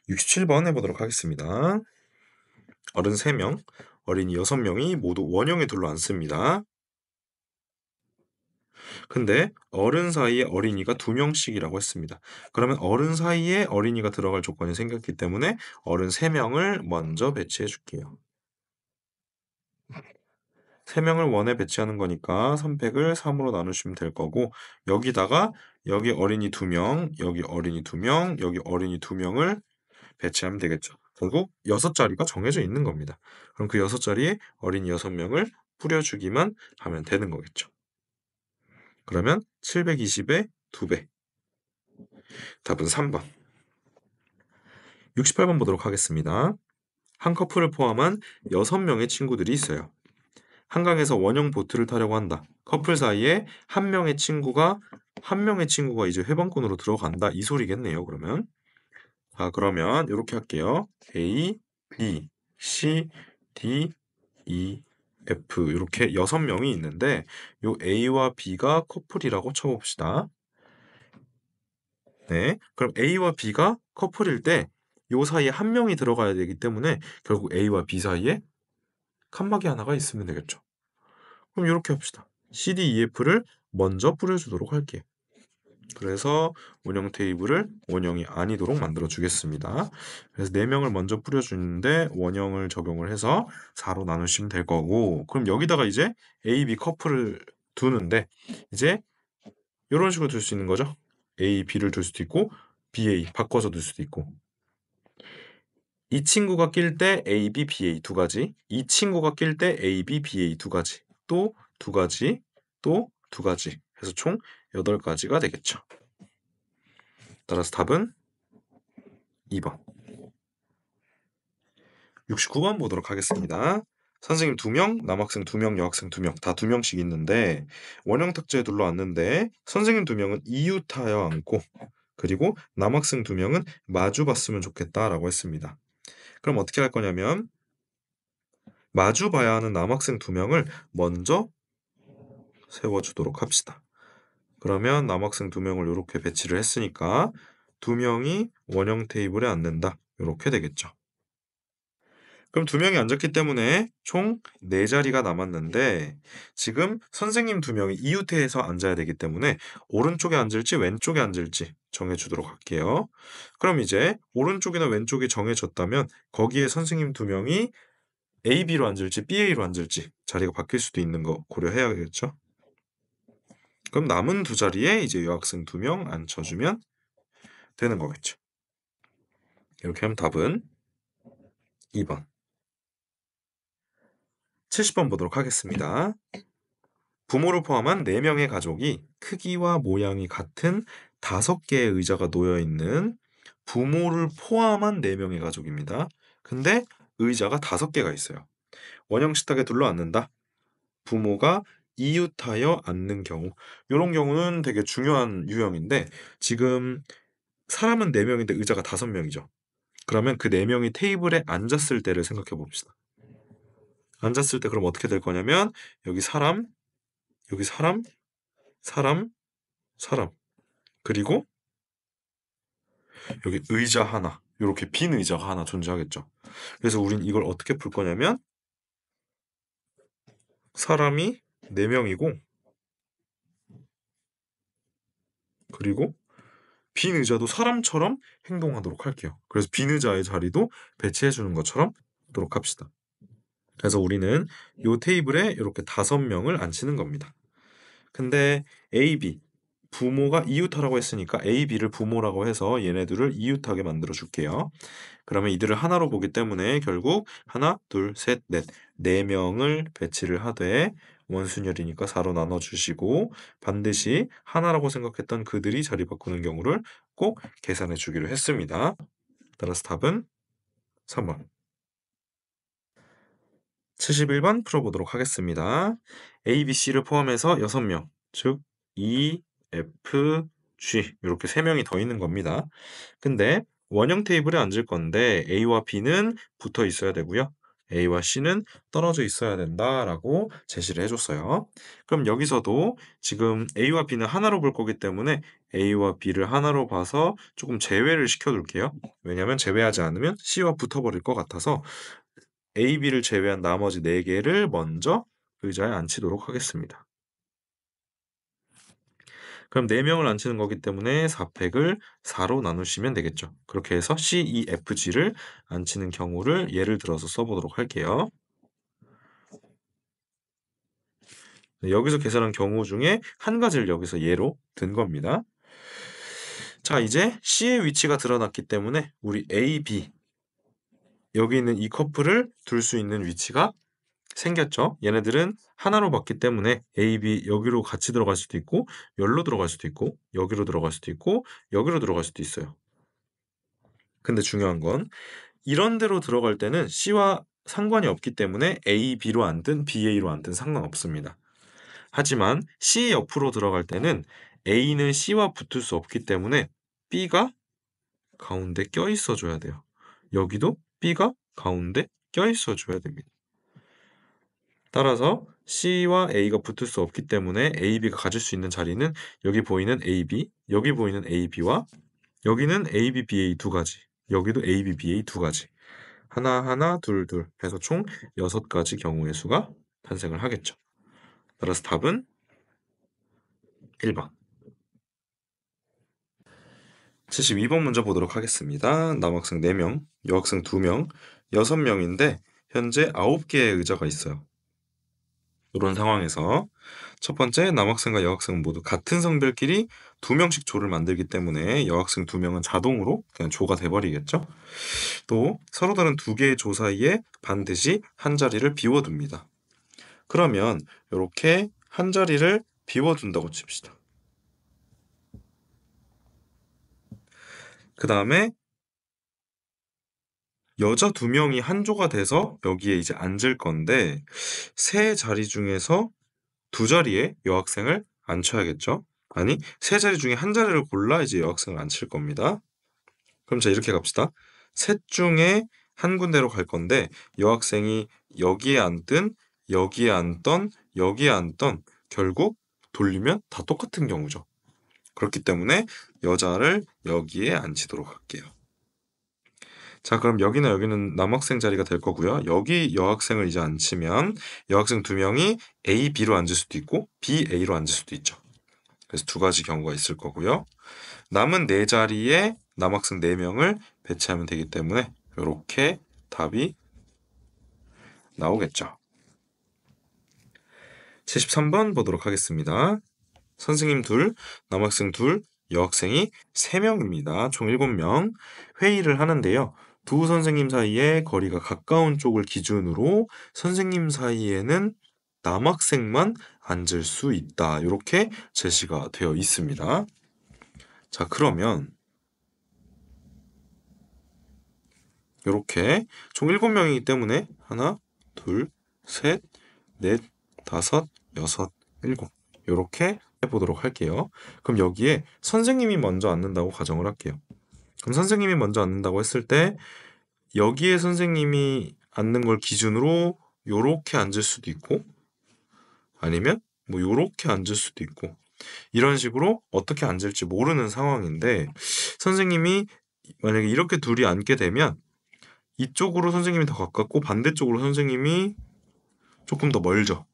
67번 해보도록 하겠습니다. 어른 3명, 어린이 6명이 모두 원형에 둘러앉습니다. 근데 어른 사이에 어린이가 2명씩이라고 했습니다. 그러면 어른 사이에 어린이가 들어갈 조건이 생겼기 때문에 어른 3명을 먼저 배치해 줄게요. 3명을 원에 배치하는 거니까 선택을 3으로 나누시면 될 거고, 여기다가 여기 어린이 2명, 여기 어린이 2명, 여기 어린이 2명을 배치하면 되겠죠. 결국 6자리가 정해져 있는 겁니다. 그럼 그 6자리에 어린이 6명을 뿌려주기만 하면 되는 거겠죠. 그러면 720의 2배. 답은 3번. 68번 보도록 하겠습니다. 한 커플을 포함한 6명의 친구들이 있어요. 한강에서 원형 보트를 타려고 한다. 커플 사이에 한 명의 친구가 이제 회방꾼으로 들어간다. 이 소리겠네요, 그러면. 그러면 이렇게 할게요. A, B, C, D, E, F 이렇게 6명이 있는데 요 A와 B가 커플이라고 쳐봅시다. 네, 그럼 A와 B가 커플일 때 요 사이에 한 명이 들어가야 되기 때문에 결국 A와 B 사이에 칸막이 하나가 있으면 되겠죠. 그럼 이렇게 합시다. C, D, E, F를 먼저 뿌려주도록 할게요. 그래서 원형 테이블을 원형이 아니도록 만들어 주겠습니다. 그래서 4명을 먼저 뿌려주는데 원형을 적용을 해서 4로 나누시면 될 거고, 그럼 여기다가 이제 A, B 커플을 두는데 이제 이런 식으로 둘 수 있는 거죠. A, B를 둘 수도 있고 B, A 바꿔서 둘 수도 있고, 이 친구가 낄 때 A, B, B, A 두 가지, 이 친구가 낄 때 A, B, B, A 두 가지, 또 두 가지, 또 두 가지 해서 총 8가지가 되겠죠. 따라서 답은 2번. 69번 보도록 하겠습니다. 선생님 2명, 남학생 2명, 여학생 2명, 다 2명씩 있는데 원형 탁자에 둘러앉는데 선생님 2명은 이웃하여 앉고, 그리고 남학생 2명은 마주 봤으면 좋겠다라고 했습니다. 그럼 어떻게 할 거냐면 마주 봐야 하는 남학생 2명을 먼저 세워주도록 합시다. 그러면 남학생 2명을 이렇게 배치를 했으니까 2명이 원형 테이블에 앉는다. 이렇게 되겠죠. 그럼 2명이 앉았기 때문에 총 4자리가 남았는데 지금 선생님 2명이 이웃해서 앉아야 되기 때문에 오른쪽에 앉을지 왼쪽에 앉을지 정해주도록 할게요. 그럼 이제 오른쪽이나 왼쪽이 정해졌다면 거기에 선생님 2명이 A, B로 앉을지 B, A로 앉을지 자리가 바뀔 수도 있는 거 고려해야겠죠. 그럼 남은 2자리에 이제 여학생 2명 앉혀주면 되는 거겠죠. 이렇게 하면 답은 2번. 70번 보도록 하겠습니다. 부모를 포함한 4명의 가족이 크기와 모양이 같은 5개의 의자가 놓여 있는 부모를 포함한 4명의 가족입니다. 근데 의자가 5개가 있어요. 원형 식탁에 둘러앉는다. 부모가 이웃하여 앉는 경우. 이런 경우는 되게 중요한 유형인데 지금 사람은 4명인데 의자가 5명이죠. 그러면 그 4명이 테이블에 앉았을 때를 생각해 봅시다. 앉았을 때 그럼 어떻게 될 거냐면 여기 사람, 여기 사람, 사람, 사람, 그리고 여기 의자 하나, 이렇게 빈 의자가 하나 존재하겠죠. 그래서 우린 이걸 어떻게 풀 거냐면 사람이 4명이고 그리고 빈 의자도 사람처럼 행동하도록 할게요. 그래서 빈 의자의 자리도 배치해 주는 것처럼 하도록 합시다. 그래서 우리는 이 테이블에 이렇게 5명을 앉히는 겁니다. 근데 A, B 부모가 이웃하라고 했으니까 A, B를 부모라고 해서 얘네들을 이웃하게 만들어 줄게요. 그러면 이들을 하나로 보기 때문에 결국 하나, 둘, 셋, 넷, 4명을 배치를 하되 원순열이니까 4로 나눠주시고 반드시 하나라고 생각했던 그들이 자리 바꾸는 경우를 꼭 계산해 주기로 했습니다. 따라서 답은 3번. 71번 풀어보도록 하겠습니다. A, B, C를 포함해서 6명, 즉 E, F, G 이렇게 3명이 더 있는 겁니다. 근데 원형 테이블에 앉을 건데 A와 B는 붙어 있어야 되고요. A와 C는 떨어져 있어야 된다라고 제시를 해줬어요. 그럼 여기서도 지금 A와 B는 하나로 볼 거기 때문에 A와 B를 하나로 봐서 조금 제외를 시켜둘게요. 왜냐하면 제외하지 않으면 C와 붙어버릴 것 같아서 A, B를 제외한 나머지 4개를 먼저 의자에 앉히도록 하겠습니다. 그럼 4명을 앉히는 거기 때문에 4팩을 4로 나누시면 되겠죠. 그렇게 해서 C, E, F, G를 앉히는 경우를 예를 들어서 써보도록 할게요. 여기서 계산한 경우 중에 한 가지를 여기서 예로 든 겁니다. 자, 이제 C의 위치가 드러났기 때문에 우리 A, B 여기 있는 이 커플을 둘 수 있는 위치가 생겼죠. 얘네들은 하나로 봤기 때문에 A, B 여기로 같이 들어갈 수도 있고 여기로 들어갈 수도 있고 여기로 들어갈 수도 있고 여기로 들어갈 수도 있어요. 근데 중요한 건 이런 데로 들어갈 때는 C와 상관이 없기 때문에 A, B로 앉든 B, A로 앉든 상관없습니다. 하지만 C 옆으로 들어갈 때는 A는 C와 붙을 수 없기 때문에 B가 가운데 껴있어 줘야 돼요. 여기도 B가 가운데 껴있어 줘야 됩니다. 따라서 C와 A가 붙을 수 없기 때문에 A, B가 가질 수 있는 자리는 여기 보이는 A, B, 여기 보이는 A, B와 여기는 A, B, B, A 두 가지, 여기도 A, B, B, A 두 가지, 하나, 둘 해서 총 6가지 경우의 수가 탄생을 하겠죠. 따라서 답은 1번. 72번 문제 보도록 하겠습니다. 남학생 4명, 여학생 2명, 6명인데 현재 9개의 의자가 있어요. 이런 상황에서 첫 번째 남학생과 여학생은 모두 같은 성별끼리 2명씩 조를 만들기 때문에 여학생 2명은 자동으로 그냥 조가 돼버리겠죠. 또 서로 다른 2개의 조 사이에 반드시 한 자리를 비워둡니다. 그러면 이렇게 한 자리를 비워둔다고 칩시다. 그 다음에 여자 2명이 한 조가 돼서 여기에 이제 앉을 건데 세 자리 중에서 2자리에 여학생을 앉혀야겠죠. 아니, 세 자리 중에 한 자리를 골라 이제 여학생을 앉힐 겁니다. 그럼 자 이렇게 갑시다. 셋 중에 한 군데로 갈 건데 여학생이 여기에 앉든 여기에 앉던 여기에 앉던 결국 돌리면 다 똑같은 경우죠. 그렇기 때문에 여자를 여기에 앉히도록 할게요. 자, 그럼 여기나 여기는 남학생 자리가 될 거고요. 여기 여학생을 이제 앉히면 여학생 2명이 A, B로 앉을 수도 있고 B, A로 앉을 수도 있죠. 그래서 2가지 경우가 있을 거고요. 남은 4자리에 남학생 4명을 배치하면 되기 때문에 이렇게 답이 나오겠죠. 73번 보도록 하겠습니다. 선생님 2, 남학생 2, 여학생이 3명입니다. 총 7명 회의를 하는데요. 두 선생님 사이에 거리가 가까운 쪽을 기준으로 선생님 사이에는 남학생만 앉을 수 있다. 이렇게 제시가 되어 있습니다. 자, 그러면 이렇게 총 7명이기 때문에 하나, 둘, 셋, 넷, 다섯, 여섯, 일곱 이렇게 해보도록 할게요. 그럼 여기에 선생님이 먼저 앉는다고 가정을 할게요. 그럼 선생님이 먼저 앉는다고 했을 때 여기에 선생님이 앉는 걸 기준으로 요렇게 앉을 수도 있고 아니면 뭐 요렇게 앉을 수도 있고 이런 식으로 어떻게 앉을지 모르는 상황인데 선생님이 만약에 이렇게 둘이 앉게 되면 이쪽으로 선생님이 더 가깝고 반대쪽으로 선생님이 조금 더 멀죠.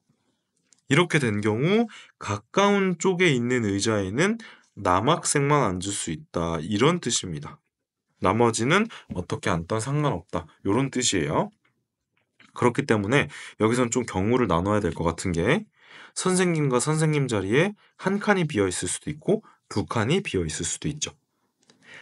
이렇게 된 경우 가까운 쪽에 있는 의자에는 남학생만 앉을 수 있다. 이런 뜻입니다. 나머지는 어떻게 앉던 상관없다. 이런 뜻이에요. 그렇기 때문에 여기선 좀 경우를 나눠야 될 것 같은 게 선생님과 선생님 자리에 한 칸이 비어 있을 수도 있고 2칸이 비어 있을 수도 있죠.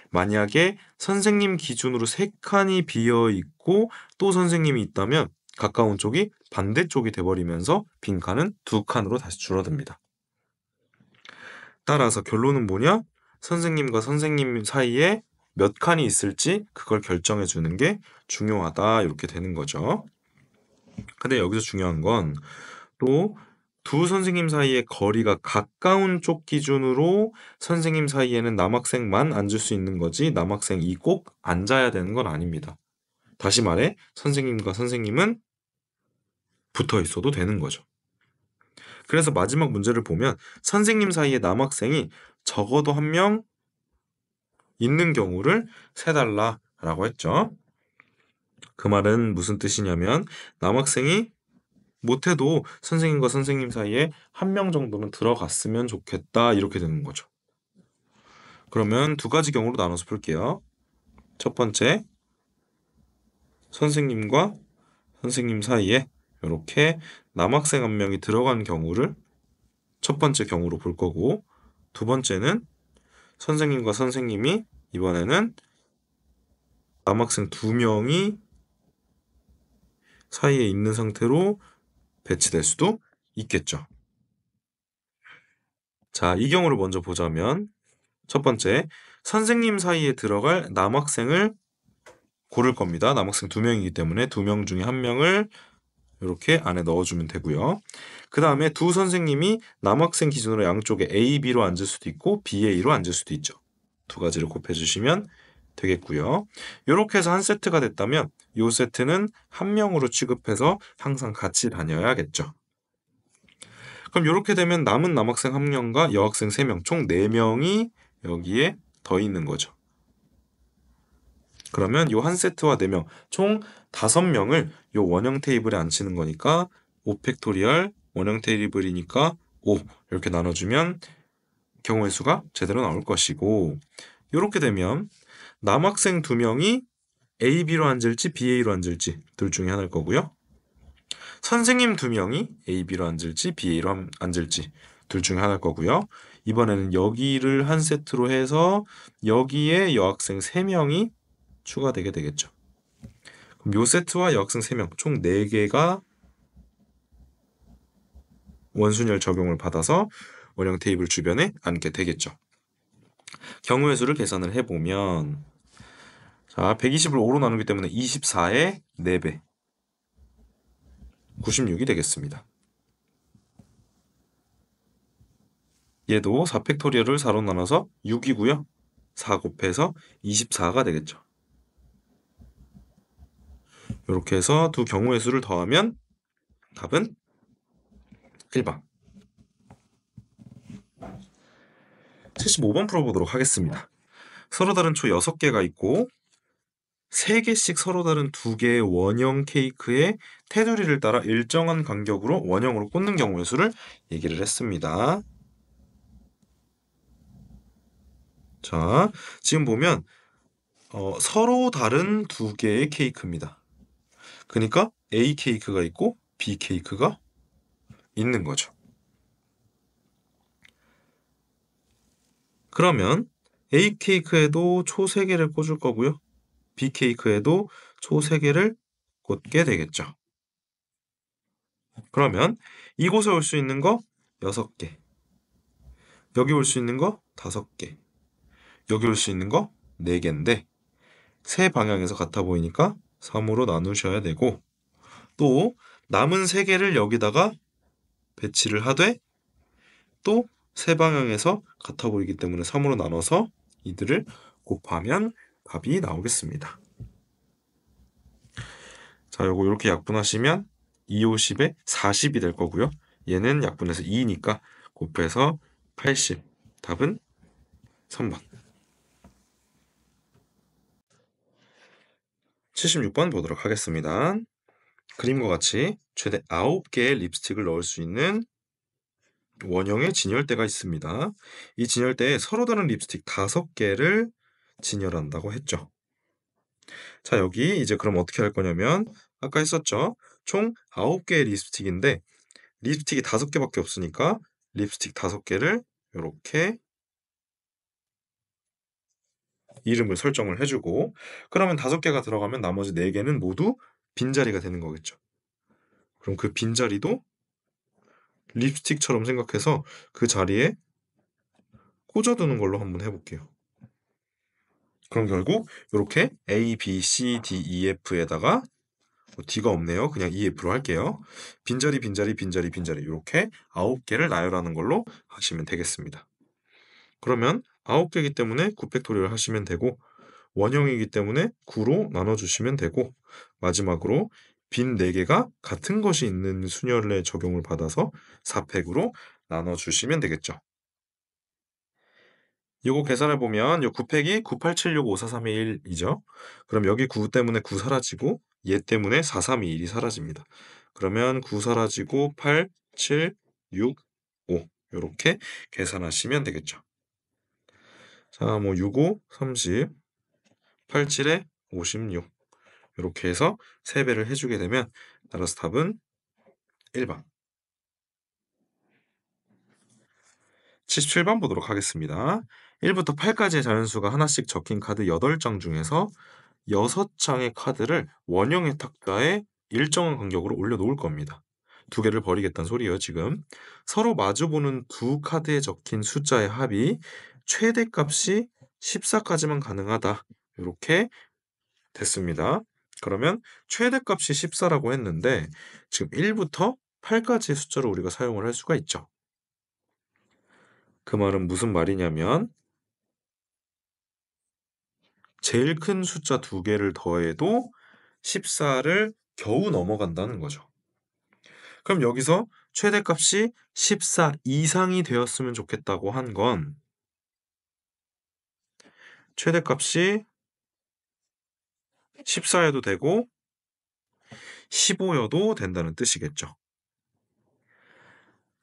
만약에 선생님 기준으로 3칸이 비어 있고 또 선생님이 있다면 가까운 쪽이 반대쪽이 돼버리면서 빈 칸은 2칸으로 다시 줄어듭니다. 따라서 결론은 뭐냐? 선생님과 선생님 사이에 몇 칸이 있을지 그걸 결정해 주는 게 중요하다. 이렇게 되는 거죠. 근데 여기서 중요한 건 또 두 선생님 사이의 거리가 가까운 쪽 기준으로 선생님 사이에는 남학생만 앉을 수 있는 거지 남학생이 꼭 앉아야 되는 건 아닙니다. 다시 말해 선생님과 선생님은 붙어 있어도 되는 거죠. 그래서 마지막 문제를 보면 선생님 사이에 남학생이 적어도 한 명 있는 경우를 세달라라고 했죠. 그 말은 무슨 뜻이냐면 남학생이 못해도 선생님과 선생님 사이에 한 명 정도는 들어갔으면 좋겠다 이렇게 되는 거죠. 그러면 두 가지 경우로 나눠서 풀게요. 첫 번째, 선생님과 선생님 사이에 이렇게 남학생 한 명이 들어간 경우를 첫 번째 경우로 볼 거고, 두 번째는 선생님과 선생님이 이번에는 남학생 두 명이 사이에 있는 상태로 배치될 수도 있겠죠. 자, 이 경우를 먼저 보자면 첫 번째, 선생님 사이에 들어갈 남학생을 고를 겁니다. 남학생 두 명이기 때문에 두 명 중에 한 명을 이렇게 안에 넣어주면 되고요. 그 다음에 두 선생님이 남학생 기준으로 양쪽에 A, B로 앉을 수도 있고 B, A로 앉을 수도 있죠. 두 가지를 곱해주시면 되겠고요. 이렇게 해서 한 세트가 됐다면 이 세트는 한 명으로 취급해서 항상 같이 다녀야겠죠. 그럼 이렇게 되면 남은 남학생 1명과 여학생 3명, 총 4명이 여기에 더 있는 거죠. 그러면 이 한 세트와 4명, 총 5명을 이 원형 테이블에 앉히는 거니까 5팩토리얼 원형 테이블이니까 5 이렇게 나눠주면 경우의 수가 제대로 나올 것이고, 이렇게 되면 남학생 2명이 A, B로 앉을지 B, A로 앉을지 둘 중에 하나일 거고요. 선생님 2명이 A, B로 앉을지 B, A로 앉을지 둘 중에 하나일 거고요. 이번에는 여기를 한 세트로 해서 여기에 여학생 3명이 추가되게 되겠죠. 그럼 요 세트와 여학생 3명, 총 4개가 원순열 적용을 받아서 원형 테이블 주변에 앉게 되겠죠. 경우의 수를 계산을 해보면, 자, 120을 5로 나누기 때문에 24의 4배, 96이 되겠습니다. 얘도 4팩토리얼을 4로 나눠서 6이고요. 4 곱해서 24가 되겠죠. 이렇게 해서 두 경우의 수를 더하면 답은 1번. 75번 풀어보도록 하겠습니다. 서로 다른 초 6개가 있고 3개씩 서로 다른 2개의 원형 케이크의 테두리를 따라 일정한 간격으로 원형으로 꽂는 경우의 수를 얘기를 했습니다. 자, 지금 보면 서로 다른 2개의 케이크입니다. 그러니까 A 케이크가 있고 B 케이크가 있는 거죠. 그러면 A 케이크에도 초 3개를 꽂을 거고요. B 케이크에도 초 3개를 꽂게 되겠죠. 그러면 이곳에 올 수 있는 거 6개, 여기 올 수 있는 거 5개, 여기 올 수 있는 거 4개인데 세 방향에서 같아 보이니까 3으로 나누셔야 되고, 또 남은 3개를 여기다가 배치를 하되 또 세 방향에서 같아 보이기 때문에 3으로 나눠서 이들을 곱하면 답이 나오겠습니다. 자, 요거 이렇게 약분하시면 2, 50에 40이 될 거고요. 얘는 약분해서 2니까 곱해서 80. 답은 3번. 76번 보도록 하겠습니다. 그림과 같이 최대 9개의 립스틱을 넣을 수 있는 원형의 진열대가 있습니다. 이 진열대에 서로 다른 립스틱 5개를 진열한다고 했죠. 자, 여기 이제 그럼 어떻게 할 거냐면 아까 했었죠. 총 9개의 립스틱인데 립스틱이 5개밖에 없으니까 립스틱 5개를 이렇게 이름을 설정을 해주고, 그러면 5개가 들어가면 나머지 4개는 모두 빈자리가 되는 거겠죠. 그럼 그 빈자리도 립스틱처럼 생각해서 그 자리에 꽂아두는 걸로 한번 해볼게요. 그럼 결국 이렇게 A, B, C, D, E, F에다가 D가 없네요. 그냥 EF로 할게요. 빈자리, 빈자리, 빈자리, 빈자리 이렇게 9개를 나열하는 걸로 하시면 되겠습니다. 그러면 9개이기 때문에 9팩토리얼 하시면 되고 원형이기 때문에 9로 나눠주시면 되고, 마지막으로 빈 4개가 같은 것이 있는 순열의 적용을 받아서 4팩으로 나눠주시면 되겠죠. 요거 계산해 보면 요 9팩이 98765431이죠. 그럼 여기 9 때문에 9 사라지고 얘 때문에 4321이 사라집니다. 그러면 9 사라지고 8, 7, 6, 5 요렇게 계산하시면 되겠죠. 자, 뭐 65, 30, 87에 56 요렇게 해서 3배를 해주게 되면 따라서 답은 1번. 77번 보도록 하겠습니다. 1부터 8까지의 자연수가 하나씩 적힌 카드 8장 중에서 6장의 카드를 원형의 탁자에 일정한 간격으로 올려놓을 겁니다. 2개를 버리겠다는 소리예요, 지금. 서로 마주보는 두 카드에 적힌 숫자의 합이 최대값이 14까지만 가능하다. 이렇게 됐습니다. 그러면 최대값이 14라고 했는데 지금 1부터 8까지의 숫자를 우리가 사용을 할 수가 있죠. 그 말은 무슨 말이냐면 제일 큰 숫자 2개를 더해도 14를 겨우 넘어간다는 거죠. 그럼 여기서 최대값이 14 이상이 되었으면 좋겠다고 한 건 최대값이 14여도 되고 15여도 된다는 뜻이겠죠.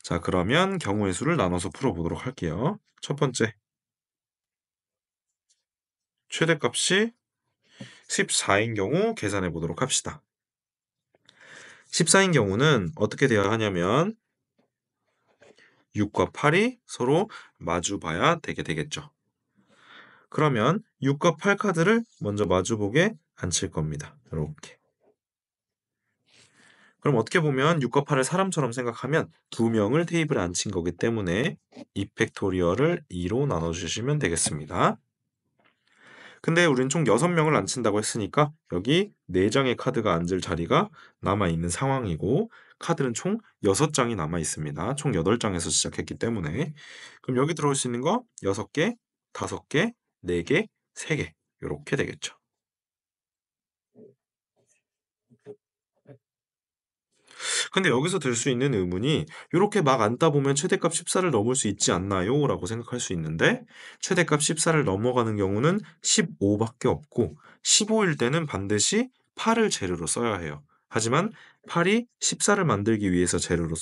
자, 그러면 경우의 수를 나눠서 풀어보도록 할게요. 첫 번째, 최대값이 14인 경우 계산해 보도록 합시다. 14인 경우는 어떻게 되어야 하냐면 6과 8이 서로 마주봐야 되겠죠. 그러면 6과 8 카드를 먼저 마주보게 앉힐 겁니다. 이렇게. 그럼 어떻게 보면 6과 8을 사람처럼 생각하면 2명을 테이블에 앉힌 거기 때문에 2팩토리얼을 2로 나눠주시면 되겠습니다. 근데 우리는 총 6명을 앉힌다고 했으니까 여기 4장의 카드가 앉을 자리가 남아있는 상황이고 카드는 총 6장이 남아있습니다. 총 8장에서 시작했기 때문에 그럼 여기 들어올 수 있는 거 6개, 5개, 4개, 3개 이렇게 되겠죠. 근데 여기서 들 수 있는 의문이 이렇게 막 앉다 보면 최대값 14를 넘을 수 있지 않나요? 라고 생각할 수 있는데 최대값 14를 넘어가는 경우는 15밖에 없고 15일 때는 반드시 8을 재료로 써야 해요. 하지만 8이 14를 만들기 위해서 재료로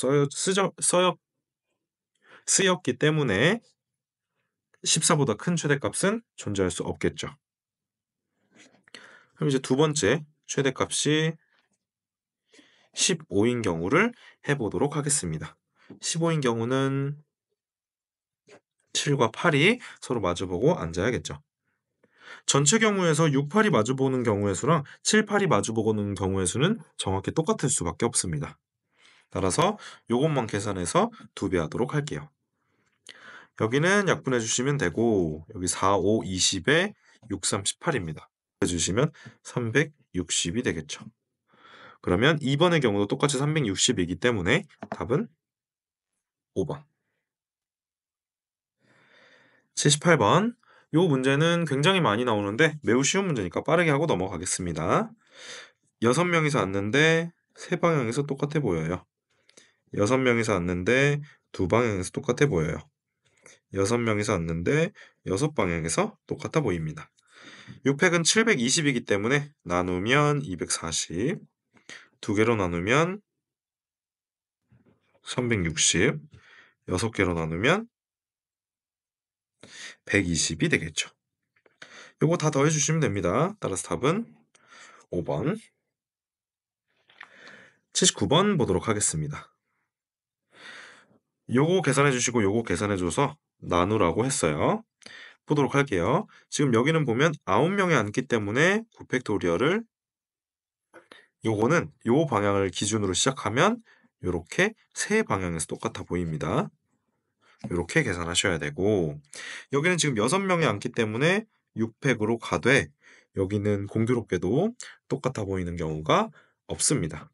쓰였기 때문에 14보다 큰 최대값은 존재할 수 없겠죠. 그럼 이제 두 번째 최대값이 15인 경우를 해보도록 하겠습니다. 15인 경우는 7과 8이 서로 마주보고 앉아야겠죠. 전체 경우에서 6, 8이 마주보는 경우의 수랑 7, 8이 마주보는 경우의 수는 정확히 똑같을 수밖에 없습니다. 따라서 이것만 계산해서 2배 하도록 할게요. 여기는 약분해 주시면 되고 여기 4, 5, 20에 6, 38입니다. 해주시면 360이 되겠죠. 그러면 2번의 경우도 똑같이 360이기 때문에 답은 5번. 78번. 이 문제는 굉장히 많이 나오는데 매우 쉬운 문제니까 빠르게 하고 넘어가겠습니다. 6명이서 앉는데 3방향에서 똑같아 보여요. 6명이서 앉는데 2방향에서 똑같아 보여요. 6명이서 앉는데 6방향에서 똑같아 보입니다. 6팩은 720이기 때문에 나누면 240, 2개로 나누면 360, 6개로 나누면 120이 되겠죠. 요거 다 더해주시면 됩니다. 따라서 답은 5번. 79번 보도록 하겠습니다. 요거 계산해 주시고 요거 계산해 줘서 나누라고 했어요. 보도록 할게요. 지금 여기는 보면 9명이 앉기 때문에 9팩토리얼을 요거는 요 방향을 기준으로 시작하면 요렇게 세 방향에서 똑같아 보입니다. 요렇게 계산하셔야 되고 여기는 지금 6명이 앉기 때문에 6팩으로 가되 여기는 공교롭게도 똑같아 보이는 경우가 없습니다.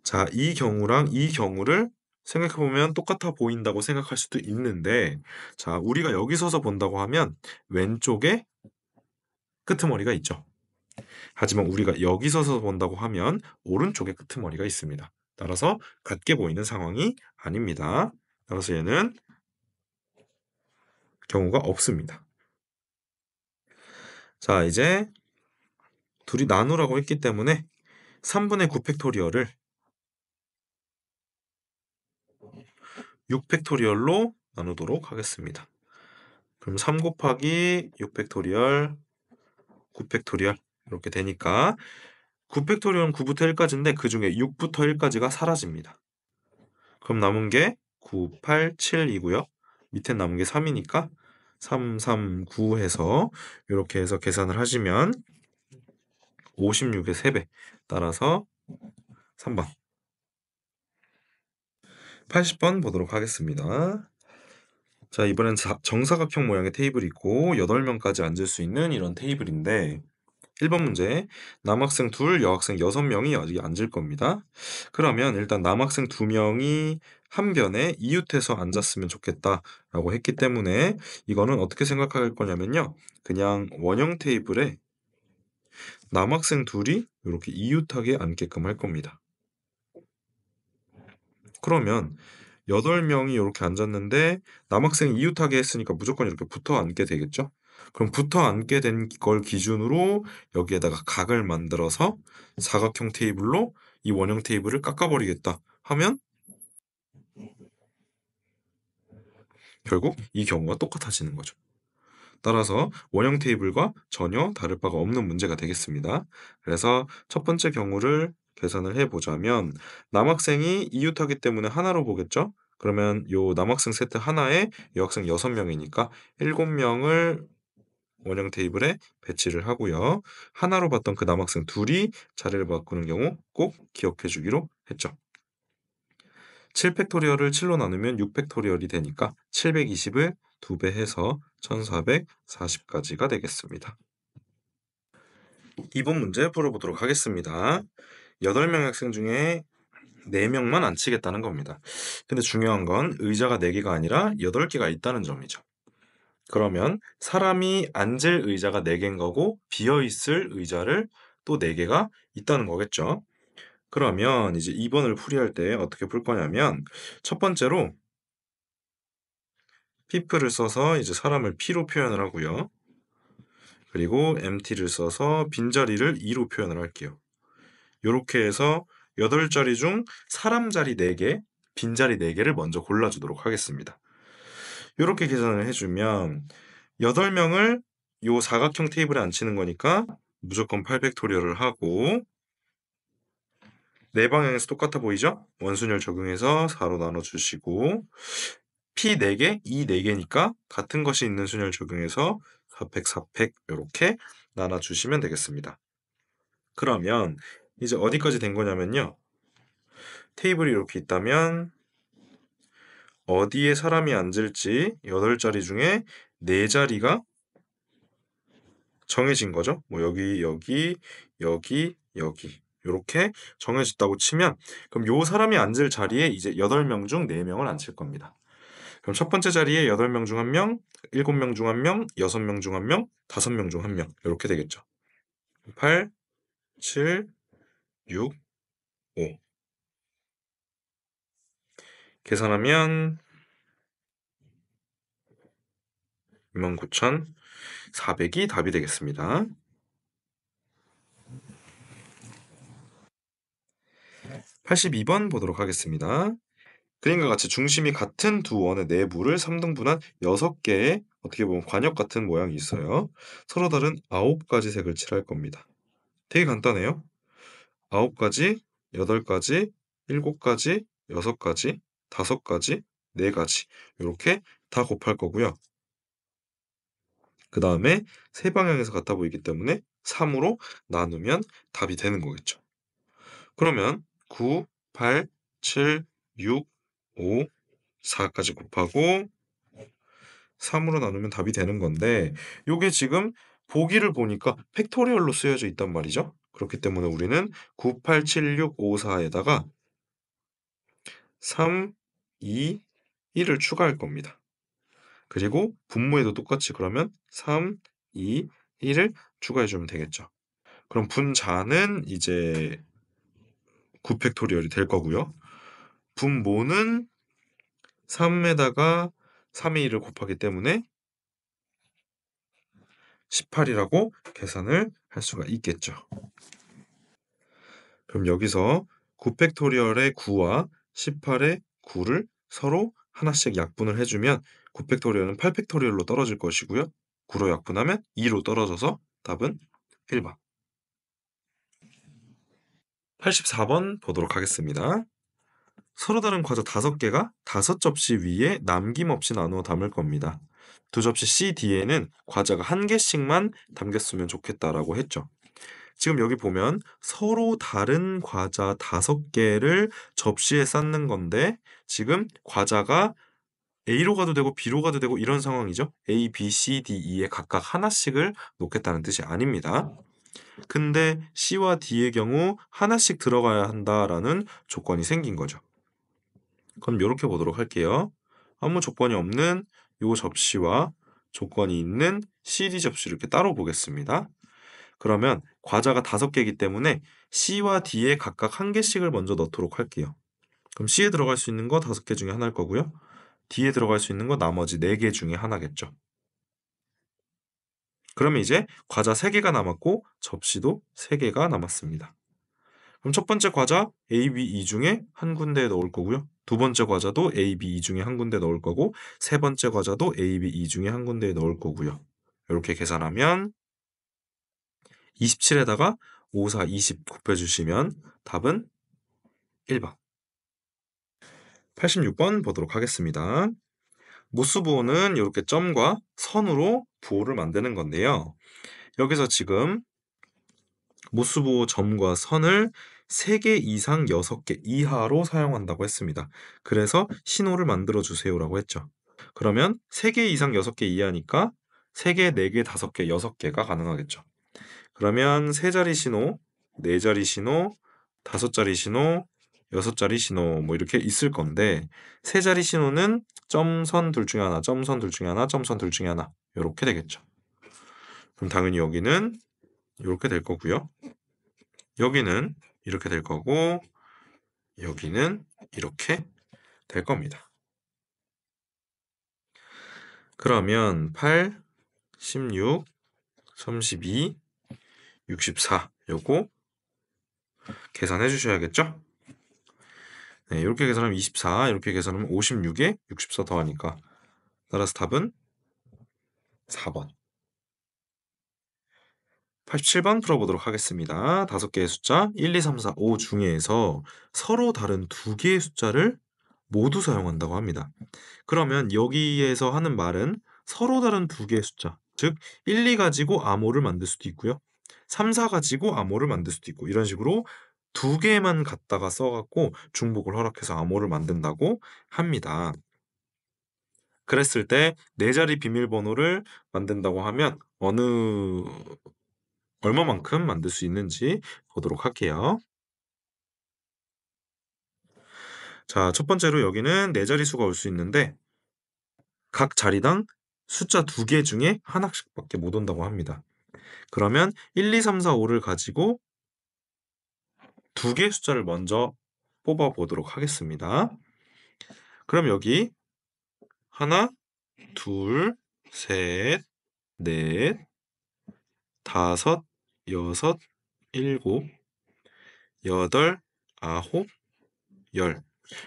자, 이 경우랑 이 경우를 생각해보면 똑같아 보인다고 생각할 수도 있는데 자, 우리가 여기 서서 본다고 하면 왼쪽에 끄트머리가 있죠. 하지만 우리가 여기서서 본다고 하면 오른쪽에 끄트머리가 있습니다. 따라서 같게 보이는 상황이 아닙니다. 따라서 얘는 경우가 없습니다. 자, 이제 둘이 나누라고 했기 때문에 3분의 9 팩토리얼을 6 팩토리얼로 나누도록 하겠습니다. 그럼 3 곱하기 6 팩토리얼 9 팩토리얼 이렇게 되니까 9 팩토리얼은 9부터 1까지인데 그중에 6부터 1까지가 사라집니다. 그럼 남은 게 9, 8, 7이고요. 밑에 남은 게 3이니까 3, 3, 9 해서 이렇게 해서 계산을 하시면 56의 3배 따라서 3번 80번 보도록 하겠습니다. 자, 이번엔 정사각형 모양의 테이블이 있고 8명까지 앉을 수 있는 이런 테이블인데 1번 문제 남학생 2, 여학생 6명이 여기 앉을 겁니다. 그러면 일단 남학생 2명이 한 변에 이웃해서 앉았으면 좋겠다라고 했기 때문에 이거는 어떻게 생각할 거냐면요. 그냥 원형 테이블에 남학생 둘이 이렇게 이웃하게 앉게끔 할 겁니다. 그러면 8명이 이렇게 앉았는데 남학생 이웃하게 했으니까 무조건 이렇게 붙어 앉게 되겠죠? 그럼 붙어 앉게 된 걸 기준으로 여기에다가 각을 만들어서 사각형 테이블로 이 원형 테이블을 깎아버리겠다 하면 결국 이 경우가 똑같아지는 거죠. 따라서 원형 테이블과 전혀 다를 바가 없는 문제가 되겠습니다. 그래서 첫 번째 경우를 계산을 해보자면 남학생이 이웃하기 때문에 하나로 보겠죠? 그러면 요 남학생 세트 하나에 여학생 6명이니까 7명을 원형 테이블에 배치를 하고요. 하나로 봤던 그 남학생 둘이 자리를 바꾸는 경우 꼭 기억해 주기로 했죠. 7팩토리얼을 7로 나누면 6팩토리얼이 되니까 720을 2배 해서 1440까지가 되겠습니다. 2번 문제 풀어보도록 하겠습니다. 8명 학생 중에 4명만 앉히겠다는 겁니다. 근데 중요한 건 의자가 4개가 아니라 8개가 있다는 점이죠. 그러면 사람이 앉을 의자가 4개인 거고 비어있을 의자를 또 4개가 있다는 거겠죠. 그러면 이제 2번을 풀이할 때 어떻게 풀 거냐면 첫 번째로 people을 써서 이제 사람을 P로 표현을 하고요. 그리고 empty를 써서 빈자리를 E로 표현을 할게요. 요렇게 해서 8자리 중 사람 자리 4개, 빈자리 4개를 먼저 골라주도록 하겠습니다. 요렇게 계산을 해주면 8명을 요 사각형 테이블에 앉히는 거니까 무조건 8팩토리얼을 하고 네 방향에서 똑같아 보이죠? 원순열 적용해서 4로 나눠주시고 P 4개, E 4개니까 같은 것이 있는 순열 적용해서 4팩, 4팩 이렇게 나눠주시면 되겠습니다. 그러면 이제 어디까지 된 거냐면요. 테이블이 이렇게 있다면 어디에 사람이 앉을지 8자리 중에 4자리가 정해진 거죠. 뭐 여기, 여기, 여기, 여기 이렇게 정해졌다고 치면 그럼 요 사람이 앉을 자리에 이제 8명 중 4명을 앉힐 겁니다. 그럼 첫 번째 자리에 8명 중 1명, 7명 중 1명, 6명 중 1명, 5명 중 1명 이렇게 되겠죠. 8, 7, 6, 5 계산하면 29,400이 답이 되겠습니다. 82번 보도록 하겠습니다. 그림과 같이 중심이 같은 두 원의 내부를 3등분한 6개의 어떻게 보면 관역 같은 모양이 있어요. 서로 다른 9가지 색을 칠할 겁니다. 되게 간단해요. 9가지, 8가지, 7가지, 6가지, 5가지, 4가지 이렇게 다 곱할 거고요. 그 다음에 세 방향에서 같아 보이기 때문에 3으로 나누면 답이 되는 거겠죠. 그러면 9, 8, 7, 6, 5, 4까지 곱하고 3으로 나누면 답이 되는 건데 요게 지금 보기를 보니까 팩토리얼로 쓰여져 있단 말이죠. 그렇기 때문에 우리는 9, 8, 7, 6, 5, 4에다가 3, 2, 1을 추가할 겁니다. 그리고 분모에도 똑같이 그러면 3, 2, 1을 추가해주면 되겠죠. 그럼 분자는 이제 9팩토리얼이 될 거고요. 분모는 3에다가 3의 1을 곱하기 때문에 18이라고 계산을 할 수가 있겠죠. 그럼 여기서 9팩토리얼의 9와 18의 9를 서로 하나씩 약분을 해주면 9팩토리얼은 8팩토리얼로 떨어질 것이고요. 9로 약분하면 2로 떨어져서 답은 1번. 84번 보도록 하겠습니다. 서로 다른 과자 5개가 5접시 위에 남김없이 나누어 담을 겁니다. 두 접시 C, D에는 과자가 1개씩만 담겼으면 좋겠다라고 했죠. 지금 여기 보면 서로 다른 과자 5개를 접시에 쌓는 건데 지금 과자가 A로 가도 되고 B로 가도 되고 이런 상황이죠. A, B, C, D, E에 각각 하나씩을 놓겠다는 뜻이 아닙니다. 근데 C와 D의 경우 하나씩 들어가야 한다라는 조건이 생긴 거죠. 그럼 이렇게 보도록 할게요. 아무 조건이 없는 요 접시와 조건이 있는 CD 접시를 이렇게 따로 보겠습니다. 그러면 과자가 5개이기 때문에 C와 D에 각각 1개씩을 먼저 넣도록 할게요. 그럼 C에 들어갈 수 있는 거 5개 중에 하나일 거고요. D에 들어갈 수 있는 거 나머지 4개 중에 하나겠죠. 그러면 이제 과자 3개가 남았고 접시도 3개가 남았습니다. 그럼 첫 번째 과자 A, B, E 중에 한 군데에 넣을 거고요. 두 번째 과자도 A, B, E 중에 한 군데 넣을 거고 세 번째 과자도 A, B, E 중에 한 군데에 넣을 거고요. 이렇게 계산하면 27에다가 5, 4, 20 곱해주시면 답은 1번. 86번 보도록 하겠습니다. 모스부호는 이렇게 점과 선으로 부호를 만드는 건데요. 여기서 지금 모스부호 점과 선을 3개 이상 6개 이하로 사용한다고 했습니다. 그래서 신호를 만들어 주세요라고 했죠. 그러면 3개 이상 6개 이하니까 3개, 4개, 5개, 6개가 가능하겠죠. 그러면 3자리 신호, 4자리 신호, 5자리 신호, 6자리 신호 뭐 이렇게 있을 건데 3자리 신호는 점선 둘 중에 하나, 점선 둘 중에 하나, 점선 둘 중에 하나 이렇게 되겠죠. 그럼 당연히 여기는 이렇게 될 거고요. 여기는 이렇게 될 거고 여기는 이렇게 될 겁니다. 그러면 8, 16, 32, 64 요거 계산해 주셔야겠죠? 네, 이렇게 계산하면 24, 이렇게 계산하면 56에 64 더하니까 따라서 답은 4번. 87번 풀어보도록 하겠습니다. 5개의 숫자 1, 2, 3, 4, 5 중에서 서로 다른 2개의 숫자를 모두 사용한다고 합니다. 그러면 여기에서 하는 말은 서로 다른 2개의 숫자, 즉 1, 2 가지고 암호를 만들 수도 있고요. 3, 4 가지고 암호를 만들 수도 있고 이런 식으로 2개만 갖다가 써갖고 중복을 허락해서 암호를 만든다고 합니다. 그랬을 때 4자리 비밀번호를 만든다고 하면 얼마만큼 만들 수 있는지 보도록 할게요. 자, 첫 번째로 여기는 4자리수가 올 수 있는데 각 자리당 숫자 2개 중에 하나씩밖에 못 온다고 합니다. 그러면 1, 2, 3, 4, 5를 가지고 2개의 숫자를 먼저 뽑아 보도록 하겠습니다. 그럼 여기 하나, 둘, 셋, 넷, 다섯, 여섯, 일곱, 여덟, 아홉, 열.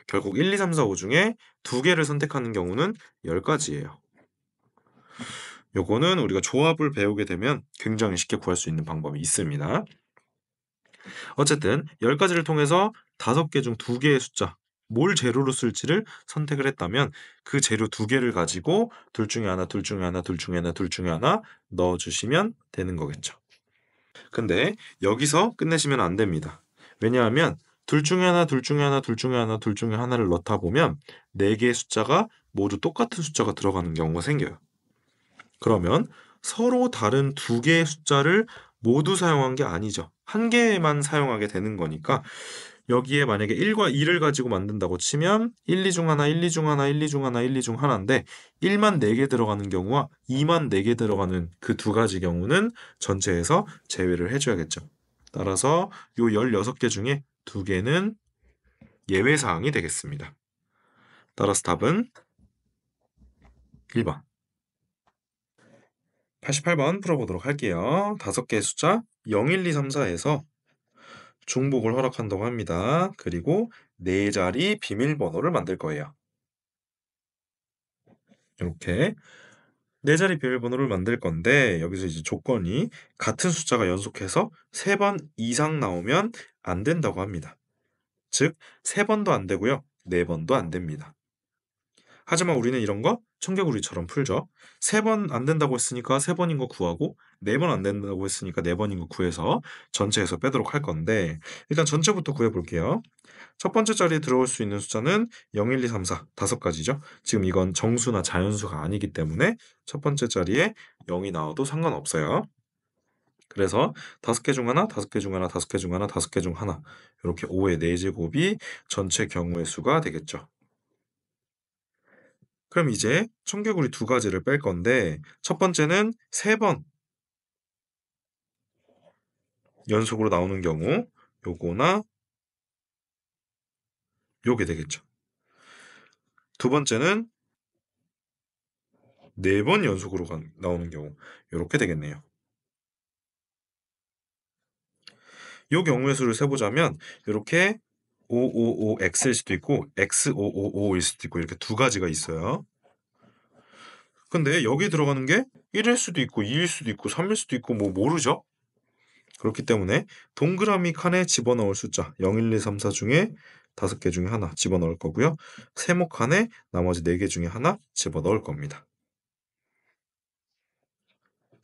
결국 1, 2, 3, 4, 5 중에 2개를 선택하는 경우는 10가지예요. 요거는 우리가 조합을 배우게 되면 굉장히 쉽게 구할 수 있는 방법이 있습니다. 어쨌든 10가지를 통해서 5개 중 2개의 숫자, 뭘 재료로 쓸지를 선택을 했다면 그 재료 2개를 가지고 둘 중에 하나, 둘 중에 하나, 둘 중에 하나, 둘 중에 하나 넣어주시면 되는 거겠죠. 근데 여기서 끝내시면 안 됩니다. 왜냐하면 둘 중에 하나, 둘 중에 하나, 둘 중에 하나, 둘 중에 하나를 넣다 보면 4개의 숫자가 모두 똑같은 숫자가 들어가는 경우가 생겨요. 그러면 서로 다른 2개의 숫자를 모두 사용한 게 아니죠. 1개만 사용하게 되는 거니까 여기에 만약에 1과 2를 가지고 만든다고 치면 1, 2 중 하나, 1, 2 중 하나, 1, 2 중 하나, 1, 2 중 하나인데 1만 4개 들어가는 경우와 2만 4개 들어가는 그 두 가지 경우는 전체에서 제외를 해줘야겠죠. 따라서 요 16개 중에 2개는 예외사항이 되겠습니다. 따라서 답은 1번. 88번 풀어보도록 할게요. 5개의 숫자 0, 1, 2, 3, 4에서 중복을 허락한다고 합니다. 그리고 4자리 비밀번호를 만들 거예요. 이렇게 4자리 비밀번호를 만들 건데 여기서 이제 조건이 같은 숫자가 연속해서 3번 이상 나오면 안 된다고 합니다. 즉 3번도 안 되고요. 4번도 안 됩니다. 하지만 우리는 이런 거 청개구리처럼 풀죠. 3번 안 된다고 했으니까 3번인 거 구하고 4번 안 된다고 했으니까 4번인 거 구해서 전체에서 빼도록 할 건데 일단 전체부터 구해볼게요. 첫 번째 자리에 들어올 수 있는 숫자는 0, 1, 2, 3, 4, 5가지죠. 지금 이건 정수나 자연수가 아니기 때문에 첫 번째 자리에 0이 나와도 상관없어요. 그래서 5개 중 하나, 5개 중 하나, 5개 중 하나, 5개 중 하나 이렇게 5의 4제곱이 전체 경우의 수가 되겠죠. 그럼 이제 청개구리 2가지를 뺄 건데 첫 번째는 3번 연속으로 나오는 경우 요거나 요게 되겠죠. 두 번째는 4번 연속으로 나오는 경우 요렇게 되겠네요. 요 경우의 수를 세보자면 이렇게 555x일 수도 있고 x555일 수도 있고 이렇게 2가지가 있어요. 근데 여기 들어가는 게 1일 수도 있고 2일 수도 있고 3일 수도 있고 뭐 모르죠? 그렇기 때문에 동그라미 칸에 집어넣을 숫자 0, 1, 2, 3, 4 중에 5개 중에 하나 집어넣을 거고요. 세모 칸에 나머지 4개 중에 하나 집어넣을 겁니다.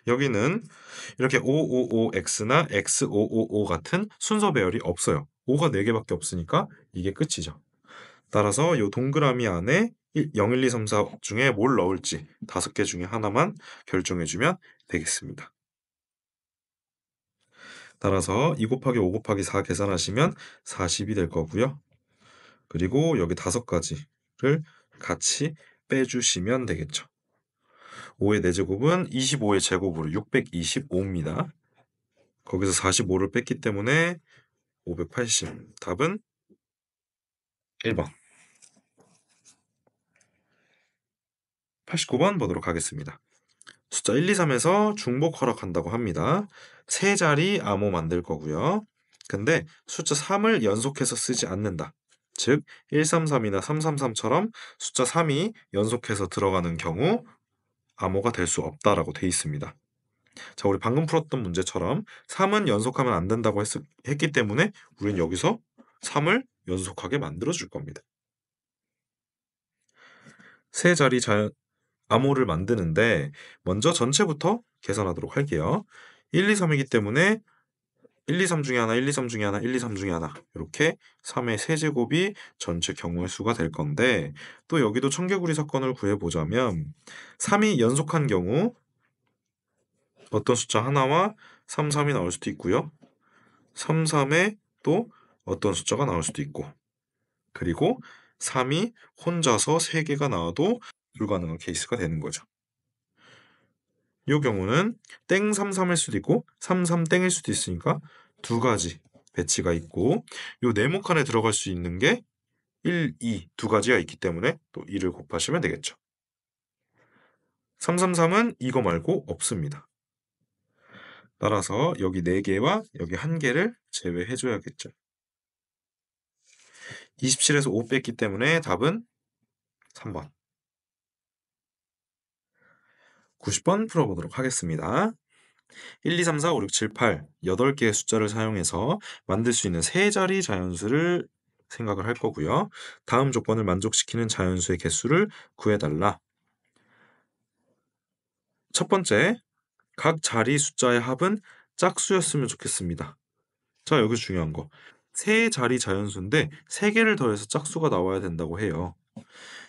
여기는 이렇게 555x나 x555 같은 순서 배열이 없어요. 5가 4개밖에 없으니까 이게 끝이죠. 따라서 이 동그라미 안에 0, 1, 2, 3, 4 중에 뭘 넣을지 5개 중에 하나만 결정해주면 되겠습니다. 따라서 2 곱하기 5 곱하기 4 계산하시면 40이 될 거고요. 그리고 여기 5가지를 같이 빼주시면 되겠죠. 5의 4제곱은 25의 제곱으로 625입니다. 거기서 45를 뺐기 때문에 580. 답은 1번. 89번 보도록 하겠습니다. 숫자 1, 2, 3에서 중복 허락한다고 합니다. 3자리 암호 만들 거고요. 근데 숫자 3을 연속해서 쓰지 않는다. 즉 133이나 333처럼 숫자 3이 연속해서 들어가는 경우 암호가 될 수 없다라고 돼 있습니다. 자, 우리 방금 풀었던 문제처럼 3은 연속하면 안 된다고 했기 때문에 우리는 여기서 3을 연속하게 만들어 줄 겁니다. 3자리 암호를 만드는데 먼저 전체부터 계산하도록 할게요. 1, 2, 3이기 때문에 1, 2, 3 중에 하나, 1, 2, 3 중에 하나, 1, 2, 3 중에 하나 이렇게 3의 세제곱이 전체 경우의 수가 될 건데 또 여기도 청개구리 사건을 구해보자면 3이 연속한 경우 어떤 숫자 하나와 3, 3이 나올 수도 있고요. 3, 3에 또 어떤 숫자가 나올 수도 있고 그리고 3이 혼자서 3개가 나와도 불가능한 케이스가 되는 거죠. 이 경우는 땡 33일 수도 있고 33땡일 수도 있으니까 2가지 배치가 있고 요 네모 칸에 들어갈 수 있는 게 1, 2 2가지가 있기 때문에 또 2를 곱하시면 되겠죠. 333은 이거 말고 없습니다. 따라서 여기 4개와 여기 1개를 제외해 줘야겠죠. 27에서 5 뺐기 때문에 답은 3번. 90번 풀어보도록 하겠습니다. 1, 2, 3, 4, 5, 6, 7, 8 8개의 숫자를 사용해서 만들 수 있는 3자리 자연수를 생각을 할 거고요. 다음 조건을 만족시키는 자연수의 개수를 구해달라. 첫 번째, 각 자리 숫자의 합은 짝수였으면 좋겠습니다. 자, 여기서 중요한 거. 3자리 자연수인데 3개를 더해서 짝수가 나와야 된다고 해요.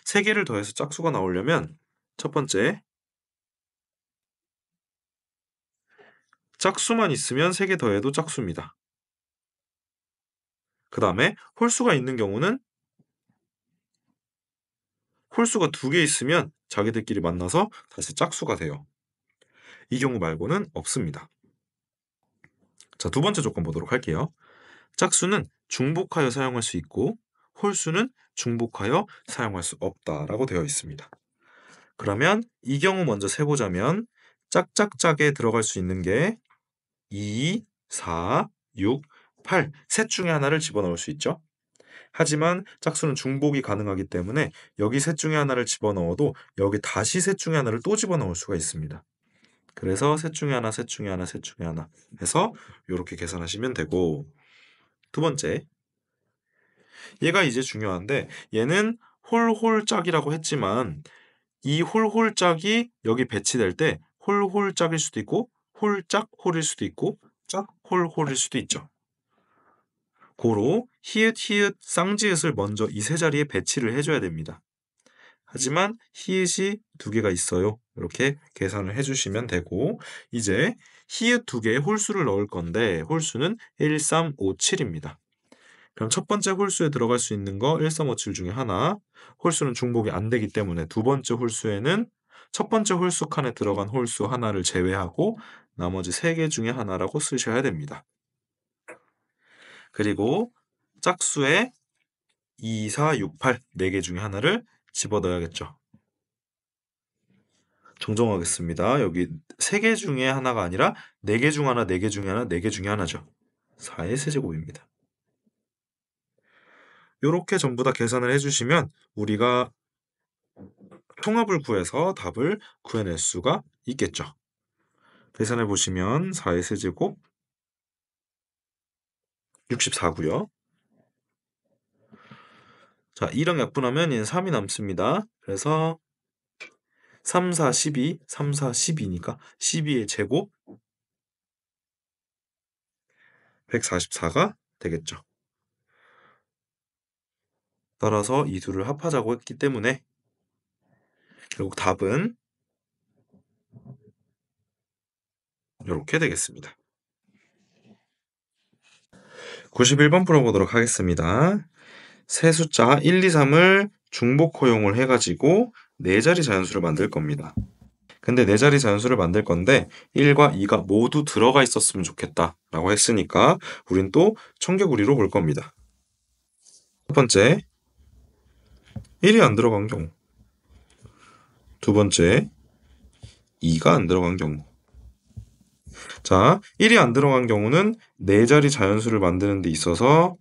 3개를 더해서 짝수가 나오려면 첫 번째, 짝수만 있으면 3개 더해도 짝수입니다. 그 다음에 홀수가 있는 경우는 홀수가 2개 있으면 자기들끼리 만나서 다시 짝수가 돼요. 이 경우 말고는 없습니다. 자, 두 번째 조건 보도록 할게요. 짝수는 중복하여 사용할 수 있고 홀수는 중복하여 사용할 수 없다라고 되어 있습니다. 그러면 이 경우 먼저 세보자면 짝짝짝에 들어갈 수 있는 게 2, 4, 6, 8 셋 중에 하나를 집어넣을 수 있죠. 하지만 짝수는 중복이 가능하기 때문에 여기 셋 중에 하나를 집어넣어도 여기 다시 셋 중에 하나를 또 집어넣을 수가 있습니다. 그래서 셋 중에 하나, 셋 중에 하나, 셋 중에 하나 해서 이렇게 계산하시면 되고, 두 번째, 얘가 이제 중요한데 얘는 홀홀짝이라고 했지만 이 홀홀짝이 여기 배치될 때 홀홀짝일 수도 있고 홀짝홀일 수도 있고 짝홀홀일 수도 있죠. 고로 히읗 히읗 쌍지읒을 먼저 이 세 자리에 배치를 해줘야 됩니다. 하지만 히읗이 2개가 있어요. 이렇게 계산을 해주시면 되고, 이제 히읗 2개의 홀수를 넣을 건데 홀수는 1, 3, 5, 7입니다. 그럼 첫 번째 홀수에 들어갈 수 있는 거 1, 3, 5, 7 중에 하나, 홀수는 중복이 안 되기 때문에 두 번째 홀수에는 첫 번째 홀수 칸에 들어간 홀수 하나를 제외하고 나머지 3개 중에 하나라고 쓰셔야 됩니다. 그리고 짝수에 2, 4, 6, 8 4개 중에 하나를 집어넣어야겠죠. 정정하겠습니다. 여기 3개 중에 하나가 아니라 4개 중 하나, 4개 중에 하나, 4개 중에 하나죠. 4의 세제곱입니다. 이렇게 전부 다 계산을 해주시면 우리가 통합을 구해서 답을 구해낼 수가 있겠죠. 계산해 보시면 4의 세제곱 64고요. 자, 2랑 약분하면 얘는 3이 남습니다. 그래서 3, 4, 12, 3, 4, 12니까 12의 제곱 144가 되겠죠. 따라서 이 둘을 합하자고 했기 때문에 결국 답은 이렇게 되겠습니다. 91번 풀어보도록 하겠습니다. 세 숫자 1, 2, 3을 중복 허용을 해가지고 4자리 자연수를 만들 겁니다. 근데 4자리 자연수를 만들 건데 1과 2가 모두 들어가 있었으면 좋겠다 라고 했으니까 우린 또 청개구리로 볼 겁니다. 첫 번째, 1이 안 들어간 경우. 두 번째, 2가 안 들어간 경우. 자, 1이 안 들어간 경우는 4자리 자연수를 만드는 데 있어서